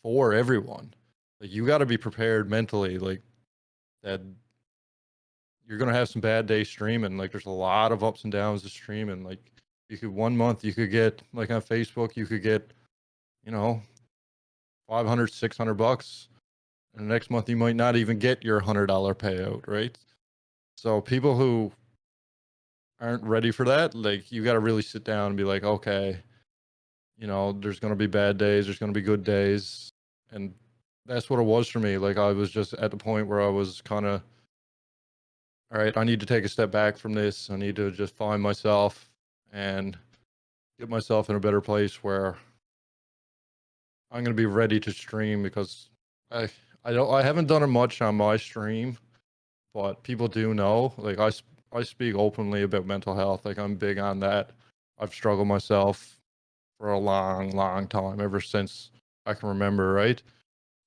for everyone. Like, you got to be prepared mentally, like, that you're gonna have some bad days streaming. Like, there's a lot of ups and downs to streaming. Like, you could, one month you could get, like, on Facebook, you could get, you know, 500, $600, and the next month you might not even get your $100 payout, right? So people who aren't ready for that, like, you got to really sit down and be like, okay, there's gonna be bad days, there's gonna be good days, and that's what it was for me. Like, I was just at the point where I was kind of, all right, I need to take a step back from this. I need to just find myself and get myself in a better place where I'm going to be ready to stream, because I I haven't done it much on my stream, but people do know. Like, I speak openly about mental health. Like, I'm big on that. I've struggled myself for a long, long time, ever since I can remember, right?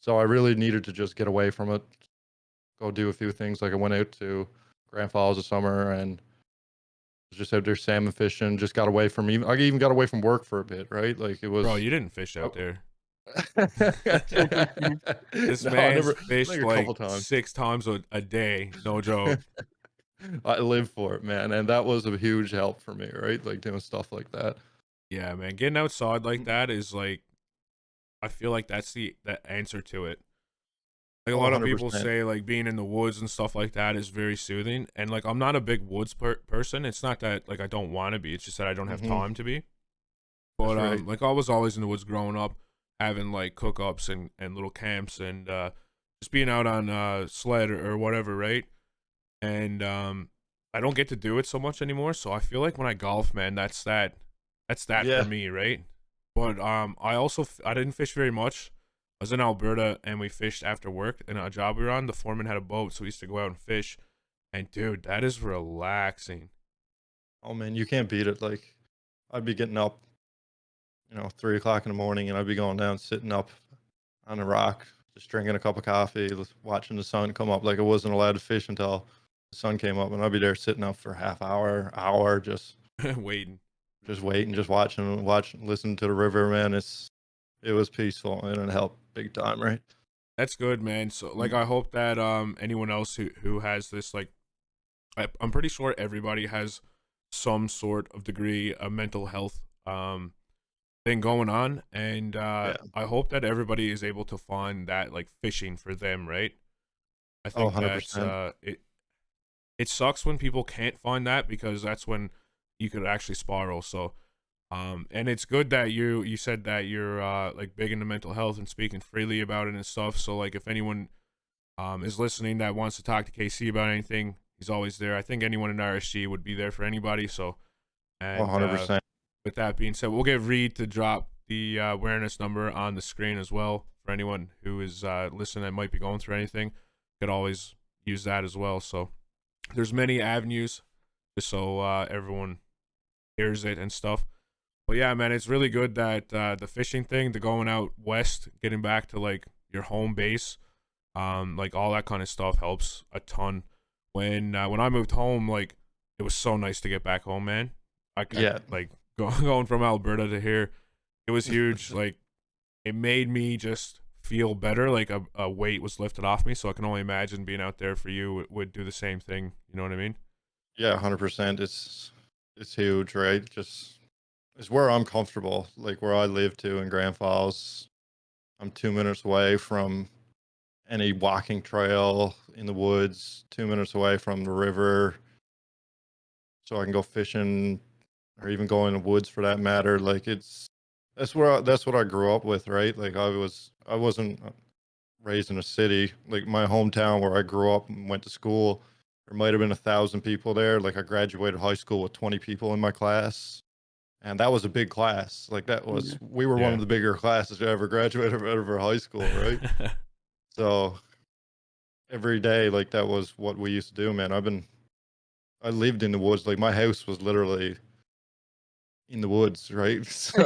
So I really needed to just get away from it, go do a few things. Like, I went out to Grand Falls this summer and was just out there salmon fishing. Just got away from, even I even got away from work for a bit, right? Like, it Bro, was. you didn't fish out there. This No, I man's never. fished Like, a couple like times. 6 times a day, no joke. I live for it, man, and that was a huge help for me, right? Like, doing stuff like that. Yeah, man, getting outside like that is like, I feel like that's the answer to it. Like, a Oh, lot of people 100%. say, like, being in the woods and stuff like that is very soothing, and like, I'm not a big woods person. It's not that like I don't want to be. It's just that I don't have time to be. That's But right. like, I was always in the woods growing up, having like cook-ups and little camps, and just being out on sled or whatever, right? And I don't get to do it so much anymore. So I feel like when I golf, man, that's that for Yeah. me, right? But I also I didn't fish very much. I was in Alberta and we fished after work, and a job we were on, the foreman had a boat, so we used to go out and fish. And dude, that is relaxing. Oh man, you can't beat it. Like, I'd be getting up, 3 o'clock in the morning, and I'd be going down, sitting up on a rock, just drinking a cup of coffee, watching the sun come up. Like, I wasn't allowed to fish until the sun came up, and I'd be there sitting up for half hour, Waiting. just waiting, just watching, listening to the river, man. It was peaceful, and it helped big time, right? That's good, man. So like, I hope that anyone else who has this, like, I'm pretty sure everybody has some sort of degree of mental health thing going on, and Yeah. I hope that everybody is able to find that, like, fishing for them, right? I Oh, think that's 100%. it sucks when people can't find that, because that's when you could actually spiral. So And it's good that you said that you're like big into mental health and speaking freely about it and stuff. So like if anyone is listening that wants to talk to KC about anything, he's always there. I think anyone in RSG would be there for anybody. So, and 100%. with that being said, we'll get Reed to drop the awareness number on the screen as well for anyone who is listening that might be going through anything. Could always use that as well. So there's many avenues just so everyone hears it and stuff. But yeah, man, it's really good that the fishing thing, the going out west, getting back to like your home base, like all that kind of stuff helps a ton. When I moved home, like it was so nice to get back home, man. Like going from Alberta to here, it was huge. Like it made me just feel better. Like a weight was lifted off me. So I can only imagine being out there for you would do the same thing. You know what I mean? Yeah, 100%. It's huge, right? Just it's where I'm comfortable, like where I live too in Grand Falls. I'm 2 minutes away from any walking trail in the woods, 2 minutes away from the river, so I can go fishing or even go in the woods for that matter. Like that's what I grew up with, right? Like I wasn't raised in a city. Like my hometown where I grew up and went to school, there might have been 1,000 people there. Like I graduated high school with 20 people in my class. And that was a big class. Like we were one of the bigger classes to ever graduate out of our high school, right? So every day, like that was what we used to do, man. I lived in the woods. Like my house was literally in the woods, right? So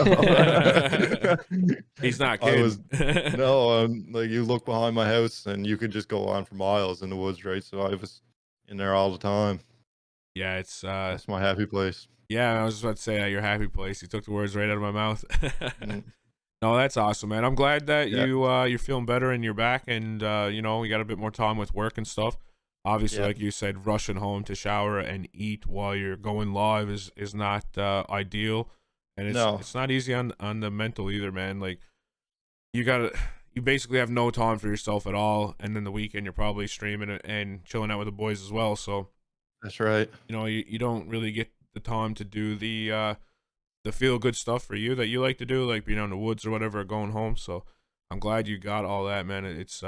He's not I was kidding. no, like you look behind my house and you could just go on for miles in the woods, right? So I was in there all the time. Yeah, it's That's my happy place. yeah, I was just about to say your happy place. You took the words right out of my mouth. Mm, No, that's awesome, man. I'm glad that yeah, you're feeling better and you're back, and you know, you got a bit more time with work and stuff. Obviously, yeah, like you said, rushing home to shower and eat while you're going live is not ideal, and no, it's not easy on the mental either, man. Like you basically have no time for yourself at all, and then the weekend you're probably streaming and chilling out with the boys as well. So that's right. you know you don't really get the time to do the feel good stuff for you that you like to do, like being out in the woods or whatever, or going home. So I'm glad you got all that, man. It's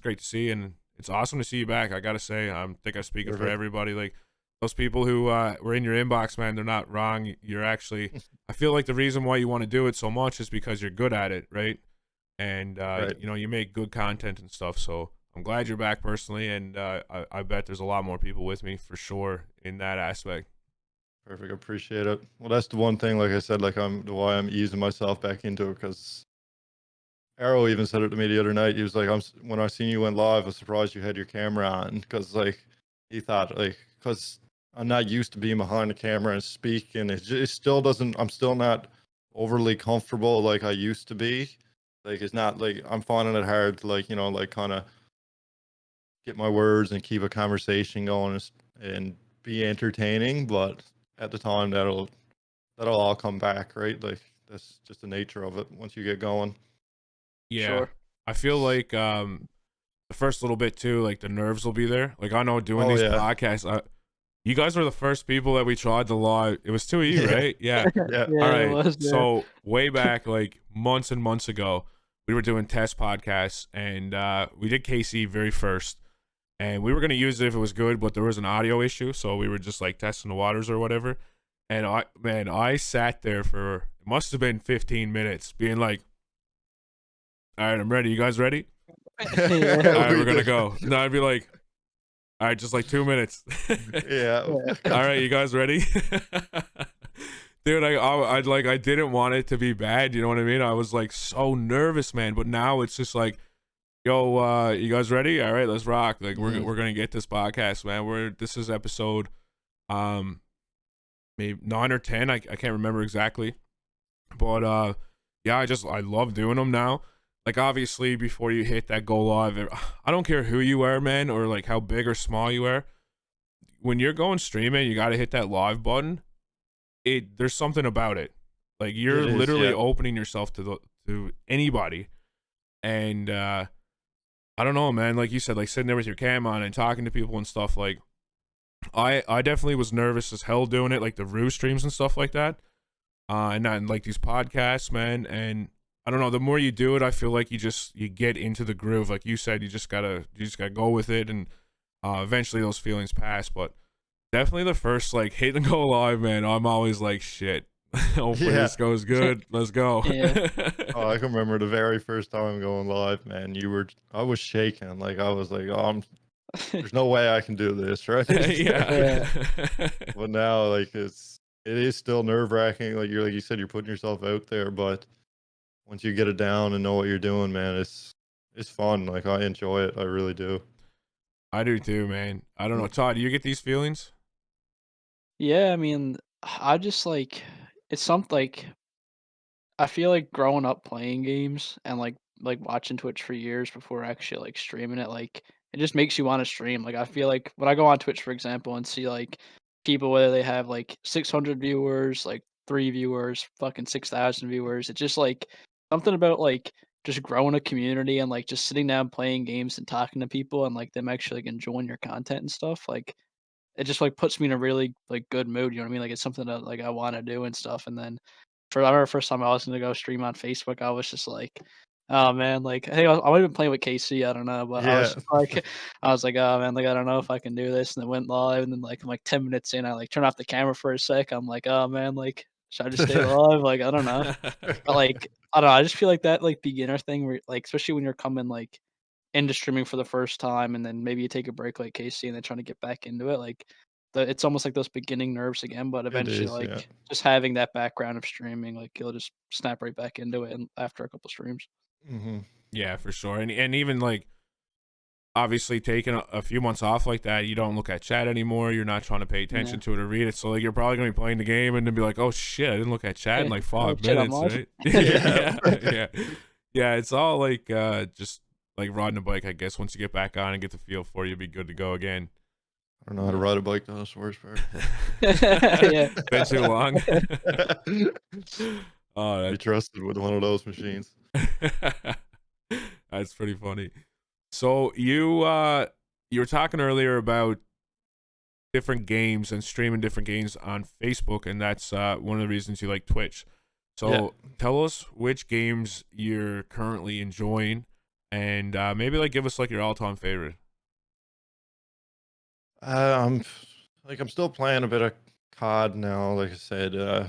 great to see, and it's awesome to see you back. I gotta say, I think I'm speaking for Perfect. everybody. Like those people who were in your inbox, man, they're not wrong. You're actually, I feel like the reason why you want to do it so much is because you're good at it, right? And Right. you know, you make good content and stuff. So I'm glad you're back personally, and I bet there's a lot more people with me for sure in that aspect. Perfect. Appreciate it. Well, that's the one thing, like I said, like why I'm easing myself back into it, because Arrow even said it to me the other night. He was like, when I seen you went live, I was surprised you had your camera on, because like he thought like because I'm not used to being behind the camera and speaking. It still doesn't. I'm still not overly comfortable like I used to be. Like it's not like I'm finding it hard to like like kind of get my words and keep a conversation going and be entertaining, but at the time that'll all come back, right? Like that's just the nature of it once you get going. Yeah, Sure. I feel like the first little bit too, like the nerves will be there. Like I know doing Oh these yeah. podcasts, you guys were the first people that we tried to live. It was two of you, Yeah. right? Yeah. Yeah. Yeah, All it right. was. Yeah. So way back, like months and months ago, we were doing test podcasts, and we did KC very first, and we were gonna use it if it was good, but there was an audio issue, so we were just like testing the waters or whatever. And I sat there for it must have been 15 minutes, being like, "All right, I'm ready. You guys ready? All right, We we're gonna did. go." No, I'd be like, "All right, just like 2 minutes." Yeah. All right, you guys ready? Dude, I didn't want it to be bad, you know what I mean? I was like so nervous, man, but now it's just like, yo, you guys ready? All right, let's rock. Like we're going to get this podcast, man. This is episode maybe 9 or 10. I can't remember exactly. But yeah, I love doing them now. Like obviously before you hit that go live, I don't care who you are, man, or like how big or small you are. When you're going streaming, you got to hit that live button. There's something about it. Like you're It is, literally yeah. opening yourself to anybody. And I don't know, man, like you said, like sitting there with your cam on and talking to people and stuff, like I definitely was nervous as hell doing it, like the Rue streams and stuff like that. and then like these podcasts, man. And I don't know, the more you do it, I feel like you get into the groove. Like you said, you just gotta go with it, and eventually those feelings pass. But definitely the first like hit and go live, man, I'm always like, shit. Hopefully this goes good. Let's go. Yeah. Oh, I can remember the very first time going live, man. I was shaking. Like I was like, oh, there's no way I can do this, right? Yeah. But now, like it is still nerve wracking. Like you said, you're putting yourself out there, but once you get it down and know what you're doing, man, it's fun. Like I enjoy it. I really do. I do too, man. I don't know, Todd. Do you get these feelings? Yeah, I mean, I just like it's something like I feel like growing up playing games and like watching Twitch for years before actually like streaming it, like it just makes you want to stream. Like I feel like when I go on Twitch, for example, and see like people whether they have like 600 viewers, like 3 viewers, fucking 6,000 viewers, it's just like something about like just growing a community and like just sitting down playing games and talking to people and like them actually like enjoying your content and stuff. Like it just like puts me in a really like good mood. You know what I mean? Like it's something that like I want to do and stuff. And then I remember the first time I was gonna go stream on Facebook, I was just like, oh man, like hey, I might have been playing with KC, I don't know, but I was Yeah. just like, I was like, oh man, like I don't know if I can do this. And it went live, and then like I'm like 10 minutes in, I like turn off the camera for a sec. I'm like, oh man, like should I just stay live? Like I don't know, but like I don't know. I just feel like that like beginner thing, where like especially when you're coming like into streaming for the first time, and then maybe you take a break like Casey, and then trying to get back into it, like it's almost like those beginning nerves again, but It eventually, is, yeah. like just having that background of streaming, like you'll just snap right back into it, and after a couple streams. Mm-hmm. Yeah, for sure. And even like obviously taking a few months off like that, you don't look at chat anymore. You're not trying to pay attention to it or read it. So like you're probably gonna be playing the game and then be like, oh shit, I didn't look at chat in like Oh, 5 shit, I'm minutes, live? right? Yeah. Yeah. Yeah, it's all like just like riding a bike, I guess. Once you get back on and get the feel for it, you'll be good to go again. I don't know how to ride a bike, though. That's the worst part. Yeah. Been too long. Oh, Be trusted with one of those machines. that's pretty funny. So you were talking earlier about different games and streaming different games on Facebook, and that's one of the reasons you like Twitch. So tell us which games you're currently enjoying, and maybe like give us like your all-time favorite. I'm still playing a bit of COD now. Like I said,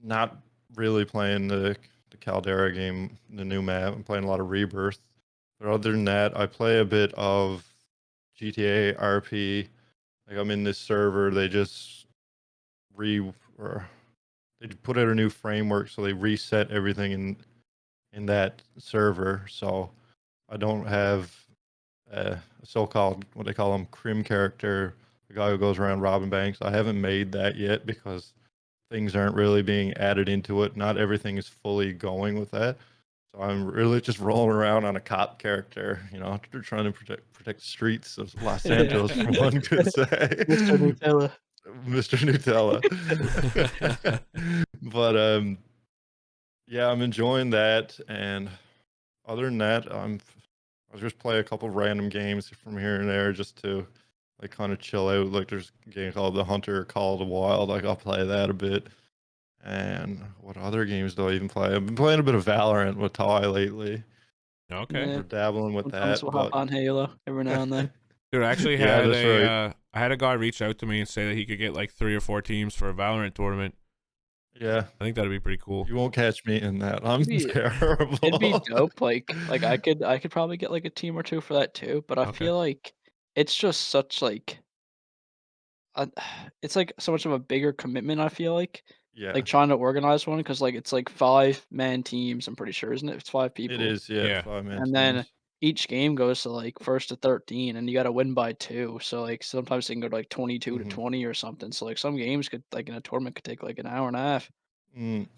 not really playing the Caldera game, the new map. I'm playing a lot of Rebirth. But other than that, I play a bit of GTA RP. Like I'm in this server. They just they put out a new framework, so they reset everything in that server. So I don't have a so-called, what they call them, crim character, the guy who goes around robbing banks. I haven't made that yet because things aren't really being added into it. Not everything is fully going with that. So I'm really just rolling around on a cop character, trying to protect the streets of Los Santos, for one could say. Mr. Nutella. Mr. Nutella. But yeah, I'm enjoying that. And other than that, I'll just play a couple random games from here and there just to like kind of chill out. Like there's a game called The Hunter, Call of the Wild. Like I'll play that a bit. And what other games do I even play? I've been playing a bit of Valorant with Ty lately. Okay. Yeah. We're dabbling with Sometimes that. we'll hop But on Halo every now and then. Dude, I actually Yeah, had that's right. I had a guy reach out to me and say that he could get like 3 or 4 teams for a Valorant tournament. Yeah, I think that'd be pretty cool. you won't catch me in that. I'm It'd terrible. It'd be dope. Like I could probably get like a team or two for that too. But I Okay. feel like it's just such like uh, it's like so much of a bigger commitment. I feel like Yeah, trying to organize one because like it's like 5-man teams. I'm pretty sure, isn't it? It's 5 people, it is. Yeah, Yeah. 5-man and then teams. each game goes to like first to 13, and you got to win by 2. So like sometimes they can go to like 22 to Hmm. 20 or something. So like some games could like in a tournament could take like an hour and a half. Mm,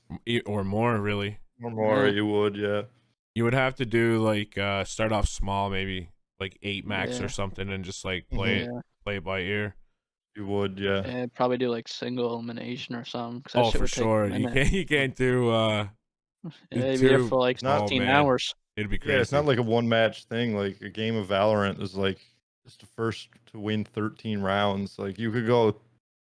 Or more, really. or more, Yeah, you would. Yeah. You would have to do like start off small, maybe like 8 max or yeah, something, and just like Hmm. yeah. play it by ear. You would. Yeah. And probably do like single elimination or something because that Oh, shit for would take a sure. You minute. can't do Yeah, you'd be there two. for like It's not. Oh 16 man, hours. it'd be Yeah, it's not crazy. like a one match thing. Like a game of Valorant is like it's the first to win 13 rounds. Like you could go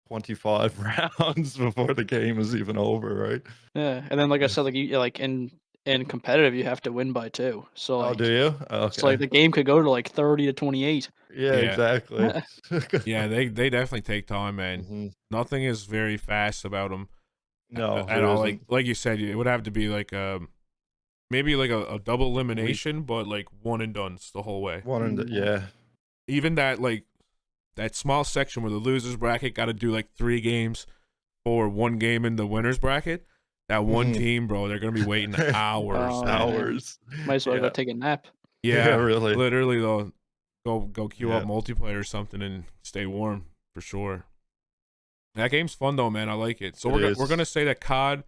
25 rounds before the game is even over, right? Yeah, and then like I said, Yes. like you like in competitive, you have to win by 2. So Oh, do like you? so like Okay. the game could go to like 30 to 28. Yeah, Yeah. exactly. Yeah, they definitely take time, man. Mhm. Nothing is very fast about them No, at there all. isn't. Like you said, it would have to be like maybe like a double Week elimination, but like one and done's the whole way. one and Yeah. yeah. Even that like that small section where the losers bracket got to do like 3 games for 1 game in the winners bracket. That one Mhm. team, bro, they're gonna be waiting hours, Oh, man. man. Hours. Might as well go Yeah. take a nap. Yeah, Yeah, really. literally though, go queue up Yeah, multiplayer or something and stay warm for sure. That game's fun though, man. I like it. So it we're is. gonna say that COD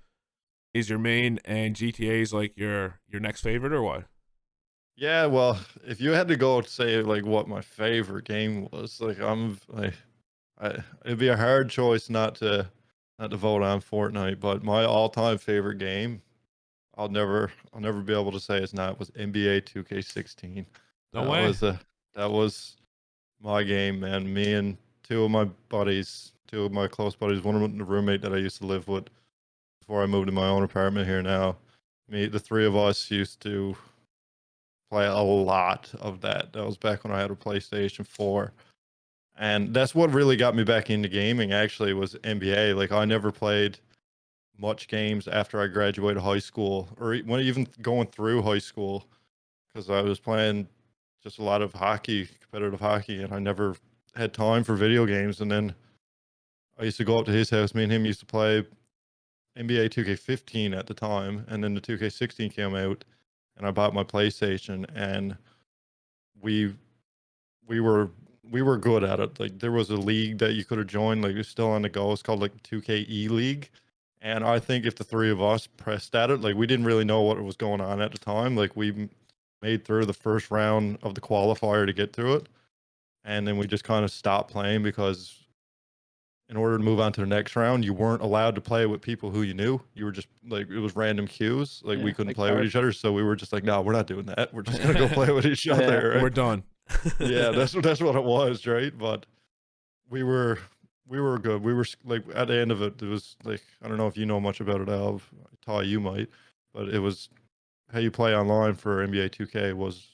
is your main and GTA is like your next favorite or what? Yeah, well, if you had to go say like what my favorite game was, like I'm like it'd be a hard choice not to vote on Fortnite, but my all-time favorite game, I'll never be able to say it's not was NBA 2K16. No That way. was a that was my game, man. Me and two of my buddies, two of my close buddies, one of them the roommate that I used to live with before I moved to my own apartment here now. The 3 of us used to play a lot of that. That was back when I had a PlayStation 4. And that's what really got me back into gaming actually was NBA. Like I never played much games after I graduated high school or when even going through high school because I was playing just a lot of hockey, competitive hockey, and I never had time for video games. And then I used to go up to his house. Me and him used to play NBA 2K15 at the time, and then the 2K16 came out, and I bought my PlayStation, and we we were we were good at it. Like there was a league that you could have joined, like it's still on the go. It's called like 2KE League. And I think if the 3 of us pressed at it, like we didn't really know what was going on at the time. Like made through the first round of the qualifier to get through it. And then we just kind of stopped playing because in order to move on to the next round, you weren't allowed to play with people who you knew. You were just like it was random queues. Like we Yeah, couldn't like play with card. each other, so we were just like, no, we're not doing that. We're just gonna go play with each Yeah. other, We're right? done. Yeah, that's what it was, right? But we were we were good. We were like at the end of it, it was like I don't know if you know much about it, Al. Ty, you might, but it was how you play online for NBA 2K was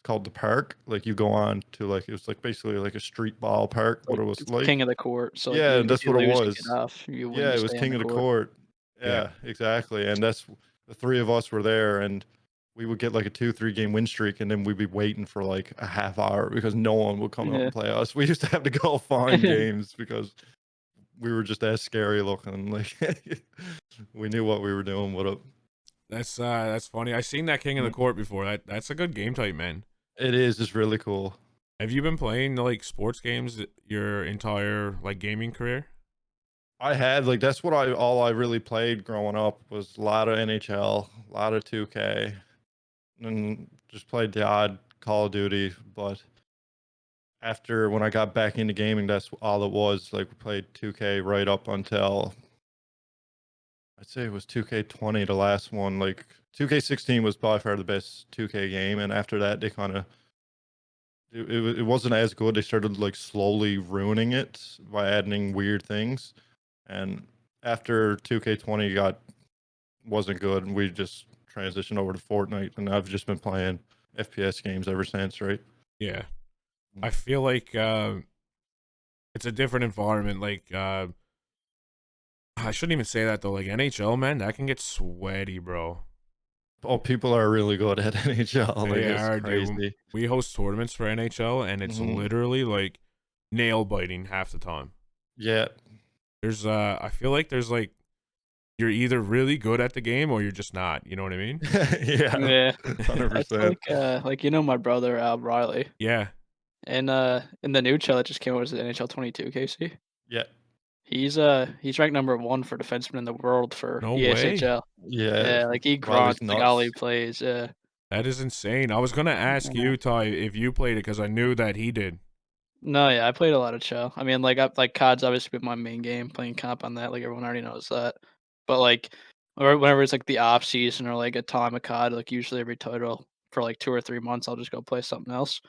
called the park. Like you go on to like it was like basically like a street ball park. What Like it was it's like. king of the court. So like Yeah, you if that's you what it lose, you get was. off. You win, Yeah, you it was stay on king the of the court. court. Yeah. Yeah, exactly. And that's the 3 of us were there, and we would get like a 2, 3 game win streak, and then we'd be waiting for like a half hour because no one would come out Yeah. and play us. We used to have to go find games because we were just as scary looking. Like we knew what we were doing. What up? That's funny. I seen that King of the Mm. Court before. That's a good game type, man. It is. It's really cool. Have you been playing like sports games your entire like gaming career? I had like that's what I really played growing up was a lot of NHL, a lot of 2K, and just played the odd Call of Duty. But after when I got back into gaming, that's all it was. Like we played 2K right up until I'd say it was 2K20, the last one. Like 2K16 was by far the best 2K game, and after that, they kind of it wasn't as good. They started like slowly ruining it by adding weird things, and after 2K20 got wasn't good, and we just transitioned over to Fortnite, and I've just been playing FPS games ever since. Right? Yeah. I feel like it's a different environment. Like I shouldn't even say that though. Like NHL, man, that can get sweaty, bro. Oh, people are really good at NHL. Like They it's are, dude. crazy. We host tournaments for NHL, and it's Hmm. literally like nail biting half the time. Yeah. There's I feel like there's like you're either really good at the game or you're just not. You know what I mean? Yeah. Yeah. Hundred That's percent. like my brother Al Riley. Yeah. And in the new chall that just came out was the NHL 22, Casey. Yeah. He's ranked number 1 for defenseman in the world for No way. ESHL. Yeah. Yeah, like he Riley's grunts, like all he nuts. plays, yeah. That is insane. I was gonna ask Yeah. you, Ty, if you played it because I knew that he did. No, yeah, I played a lot of chell. I mean, like COD's obviously been my main game, playing comp on that, like everyone already knows that. But like whenever it's like the off season or like a time of COD, like usually every title for like 2 or 3 months, I'll just go play something else.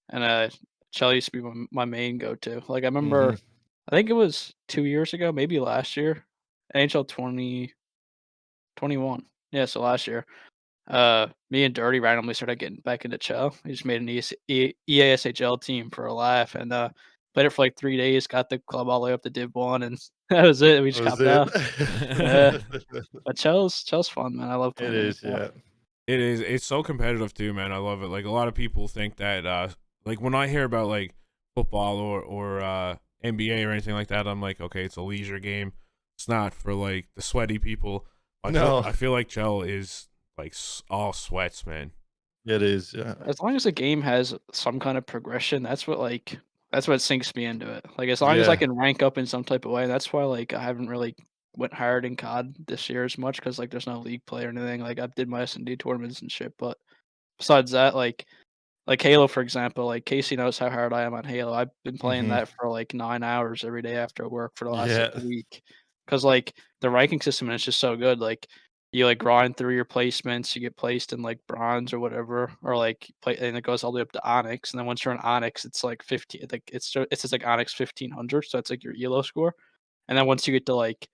And chell used to be my main go to. Like I Hmm. remember I think it was 2 years ago, maybe last year. NHL 2021. Yeah, so last year. Me and Dirty randomly started getting back into Chell. We just made an EASHL team for a laugh and played it for like 3 days, got the club all the way up to Div 1 and that was it. We That just was copped it. out. Yeah. But Chell's fun, man. I love It playing is, NHL. yeah. It is. It's so competitive too, man. I love it. Like a lot of people think that, like when I hear about like football or NBA or anything like that, I'm like, okay, it's a leisure game. It's not for like the sweaty people. No. I feel like Chell is like all sweats, man. It is, yeah. As long as the game has some kind of progression, that's what sinks me into it. Like as long as I Yeah. can rank up in some type of way, that's why like I haven't really went hard in COD this year as much because like there's no league play or anything. Like I did my S&D tournaments and shit, but besides that, like Halo, for example, like Casey knows how hard I am on Halo. I've been playing Mhm. that for like 9 hours every day after work for the last like Yeah. week. Cause like the ranking system is just so good. Like you like grind through your placements, you get placed in like bronze or whatever, or like play, and it goes all the way up to Onyx. And then once you're in Onyx, it's like 15. Like it's just like Onyx 1500, so that's like your elo score. And then once you get to like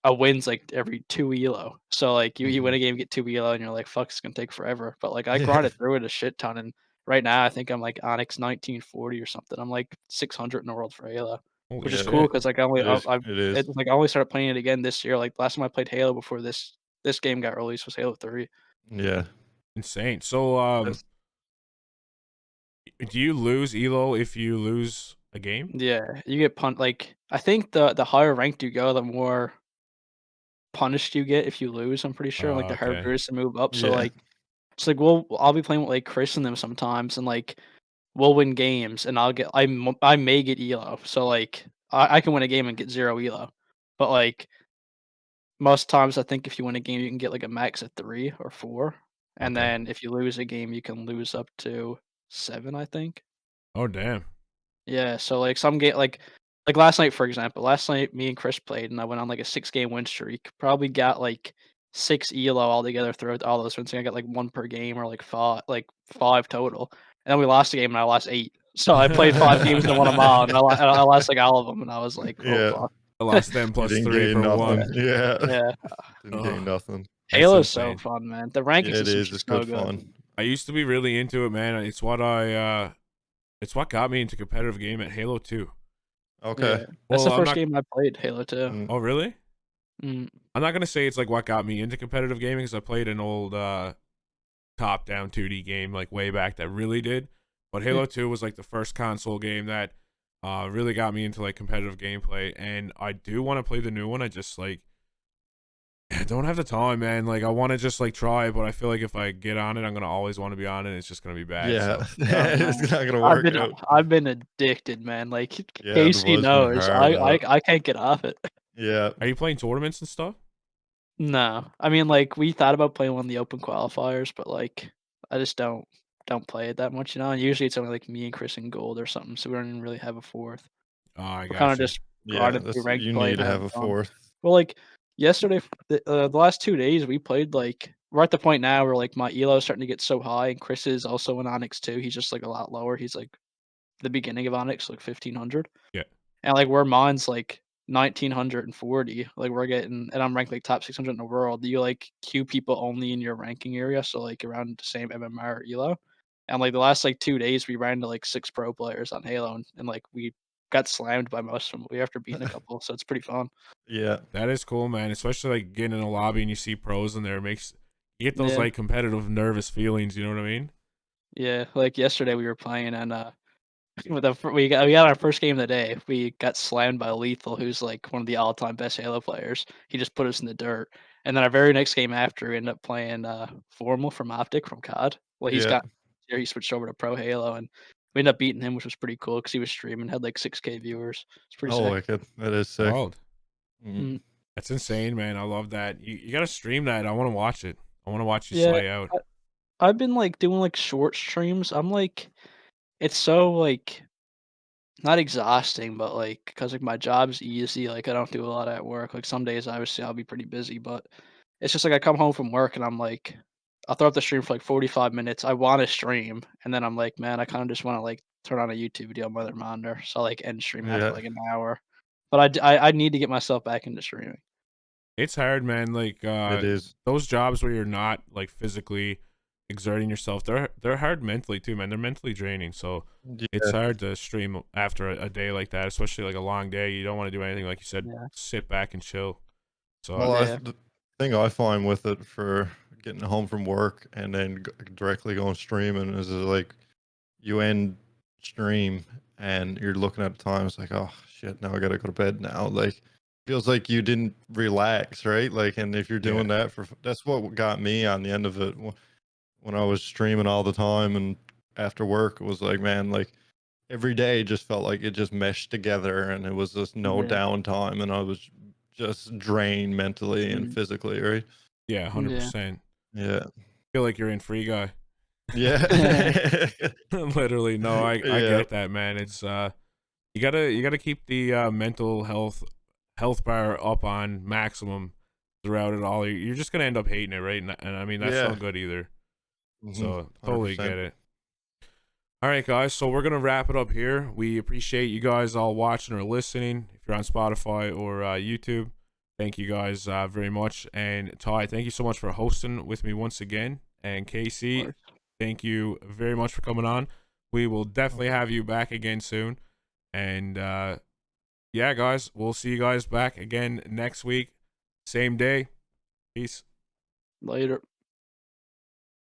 a win's like every 2 elo. So, like, you win Mhm. a game, get 2 elo, and you're like, "Fuck, it's gonna take forever." But, like, I Yeah. grinded through it a shit ton, and right now, I think I'm, like, Onyx 1940 or something. I'm, like, 600 in the world for Halo, Holy which is Yeah. cool shit! because like, I only It is. I've It is. it's like, I only started playing it again this year. Like, last time I played Halo before this game got released was Halo 3. Yeah. Insane. So, That's do you lose elo if you lose a game? Yeah, you get like, I think the higher ranked you go, the more punished you get if you lose, I'm pretty sure, like, the harder Okay. it is to move up. So, yeah. like, it's like, I'll be playing with, like, Chris and them sometimes, and, like, we'll win games, and I may get elo, so, like, I can win a game and get 0 elo, but, like, most times, I think if you win a game, you can get, like, a max of 3 or 4, and Okay. then if you lose a game, you can lose up to 7, I think. Oh damn. Yeah, so, like, some game like, last night, for example, last night, me and Chris played, and I went on, like, a 6-game win streak, probably got, like, 6 elo altogether throughout all those wins, I got, like, 1 per game or, like, 5 total, and then we lost a game, and I lost 8. So, I played 5 games and won 'em all, and I lost, like, all of them, and I was like, "Oh, Yeah. fuck." I lost them You plus didn't 3 gain for nothing. 1. Yeah. Yeah. Didn't gain Oh, nothing. that's Halo's so insane. fun, man. The ranking Yeah, it system's is. It's just so good good. fun. I used to be really into it, man. It's what got me into competitive game at Halo 2. Okay. Yeah. That's the Well, I'm first not. game I played, Halo 2. Mm. Oh, really? Mm. I'm not gonna say it's like what got me into competitive gaming because I played an old top-down 2D game like way back that really did. But Halo 2 was like the first console game that really got me into like competitive gameplay, and I do want to play the new one. I just like I don't have the time, man. Like I want to just like try it, but I feel like if I get on it, I'm gonna always want to be on it. It's just gonna be bad. Yeah. So Oh, It's man. not gonna work out. I've been addicted, man. Like, Yeah, the Casey boys going knows. hard at it. I can't get off it. Yeah. are you playing tournaments and stuff? No. I mean, like, we thought about playing one of the open qualifiers, but, like, I just don't play it that much, you know? And usually it's only, like, me and Chris in gold or something, so we don't even really have a fourth. Oh, I We're kinda got you. just Yeah. grinding through That's ranked you play need and to have having a fun. fourth. Well, like, yesterday, the last 2 days, we played, like we're at the point now where, like, my elo is starting to get so high, and Chris is also in Onyx too. He's just, like, a lot lower. He's, like, the beginning of Onyx, like, 1500. Yeah. And, like, where mine's, like, 1940, like, we're getting and I'm ranked, like, top 600 in the world. You, like, queue people only in your ranking area, so, like, around the same MMR or elo. And, like, the last, like, 2 days, we ran to, like, 6 pro players on Halo, and, like, we got slammed by most of them. We after beating a couple, so it's pretty fun. Yeah. That is cool, man. Especially like getting in a lobby and you see pros in there. It makes you get those Yeah. like competitive, nervous feelings. You know what I mean? Yeah, like, yesterday we were playing and, with we got our first game of the day. We got slammed by Lethal, who's, like, one of the all-time best Halo players. He just put us in the dirt. And then our very next game after, we ended up playing, Formal from Optic from COD. Well, Yeah. he switched over to Pro Halo, and we ended up beating him, which was pretty cool because he was streaming, had, like, 6K viewers. It's pretty Oh, sick. wicked. That is sick. Wild. Mm. Mm. That's insane, man. I love that. You gotta stream that. I want to watch it. I want to watch you Yeah, slay out. I've been, like, doing, like, short streams. I'm, like it's so, like not exhausting, but, like, cause like, my job's easy, like, I don't do a lot at work, like, some days, obviously, I'll be pretty busy, but it's just, like, I come home from work and I'm, like I'll throw up the stream for, like, 45 minutes, I wanna stream, and then I'm, like, "Man, I kinda just wanna, like, turn on a YouTube video on my other monitor," so I, like, end stream after, Yeah. like, an hour. But I need to get myself back into streaming. It's hard, man. Like It is. those jobs where you're not like physically exerting yourself, they're hard mentally too, man. They're mentally draining. So it's Yeah. hard to stream after a day like that, especially like a long day. You don't want to do anything, like you said, Yeah. sit back and chill. So Well, Yeah. the thing I find with it for getting home from work and then directly going streaming is like you end stream and you're looking at the time. It's like, oh shit, now I gotta go to bed now. Like, feels like you didn't relax, right? Like, and if you're Yeah. doing that that's what got me on the end of it when I was streaming all the time and after work, it was like, man, like every day just felt like it just meshed together and it was just no Yeah. downtime and I was just drained mentally and Mm. physically, right? yeah, Yeah. 100%. Yeah. Feel like you're in Free Guy. Yeah. Literally, no, I Yeah. get that, man. It's you gotta keep the mental health bar up on maximum throughout it all. You're just gonna end up hating it, right? And I mean that's Yeah. not good either. Mhm. So totally 100%. get it. All right, guys. So we're gonna wrap it up here. We appreciate you guys all watching or listening. If you're on Spotify or YouTube, thank you guys very much. And Ty, thank you so much for hosting with me once again. And Casey, course. thank you very much for coming on. We will definitely have you back again soon. And yeah, guys, we'll see you guys back again next week, same day. Peace. Later.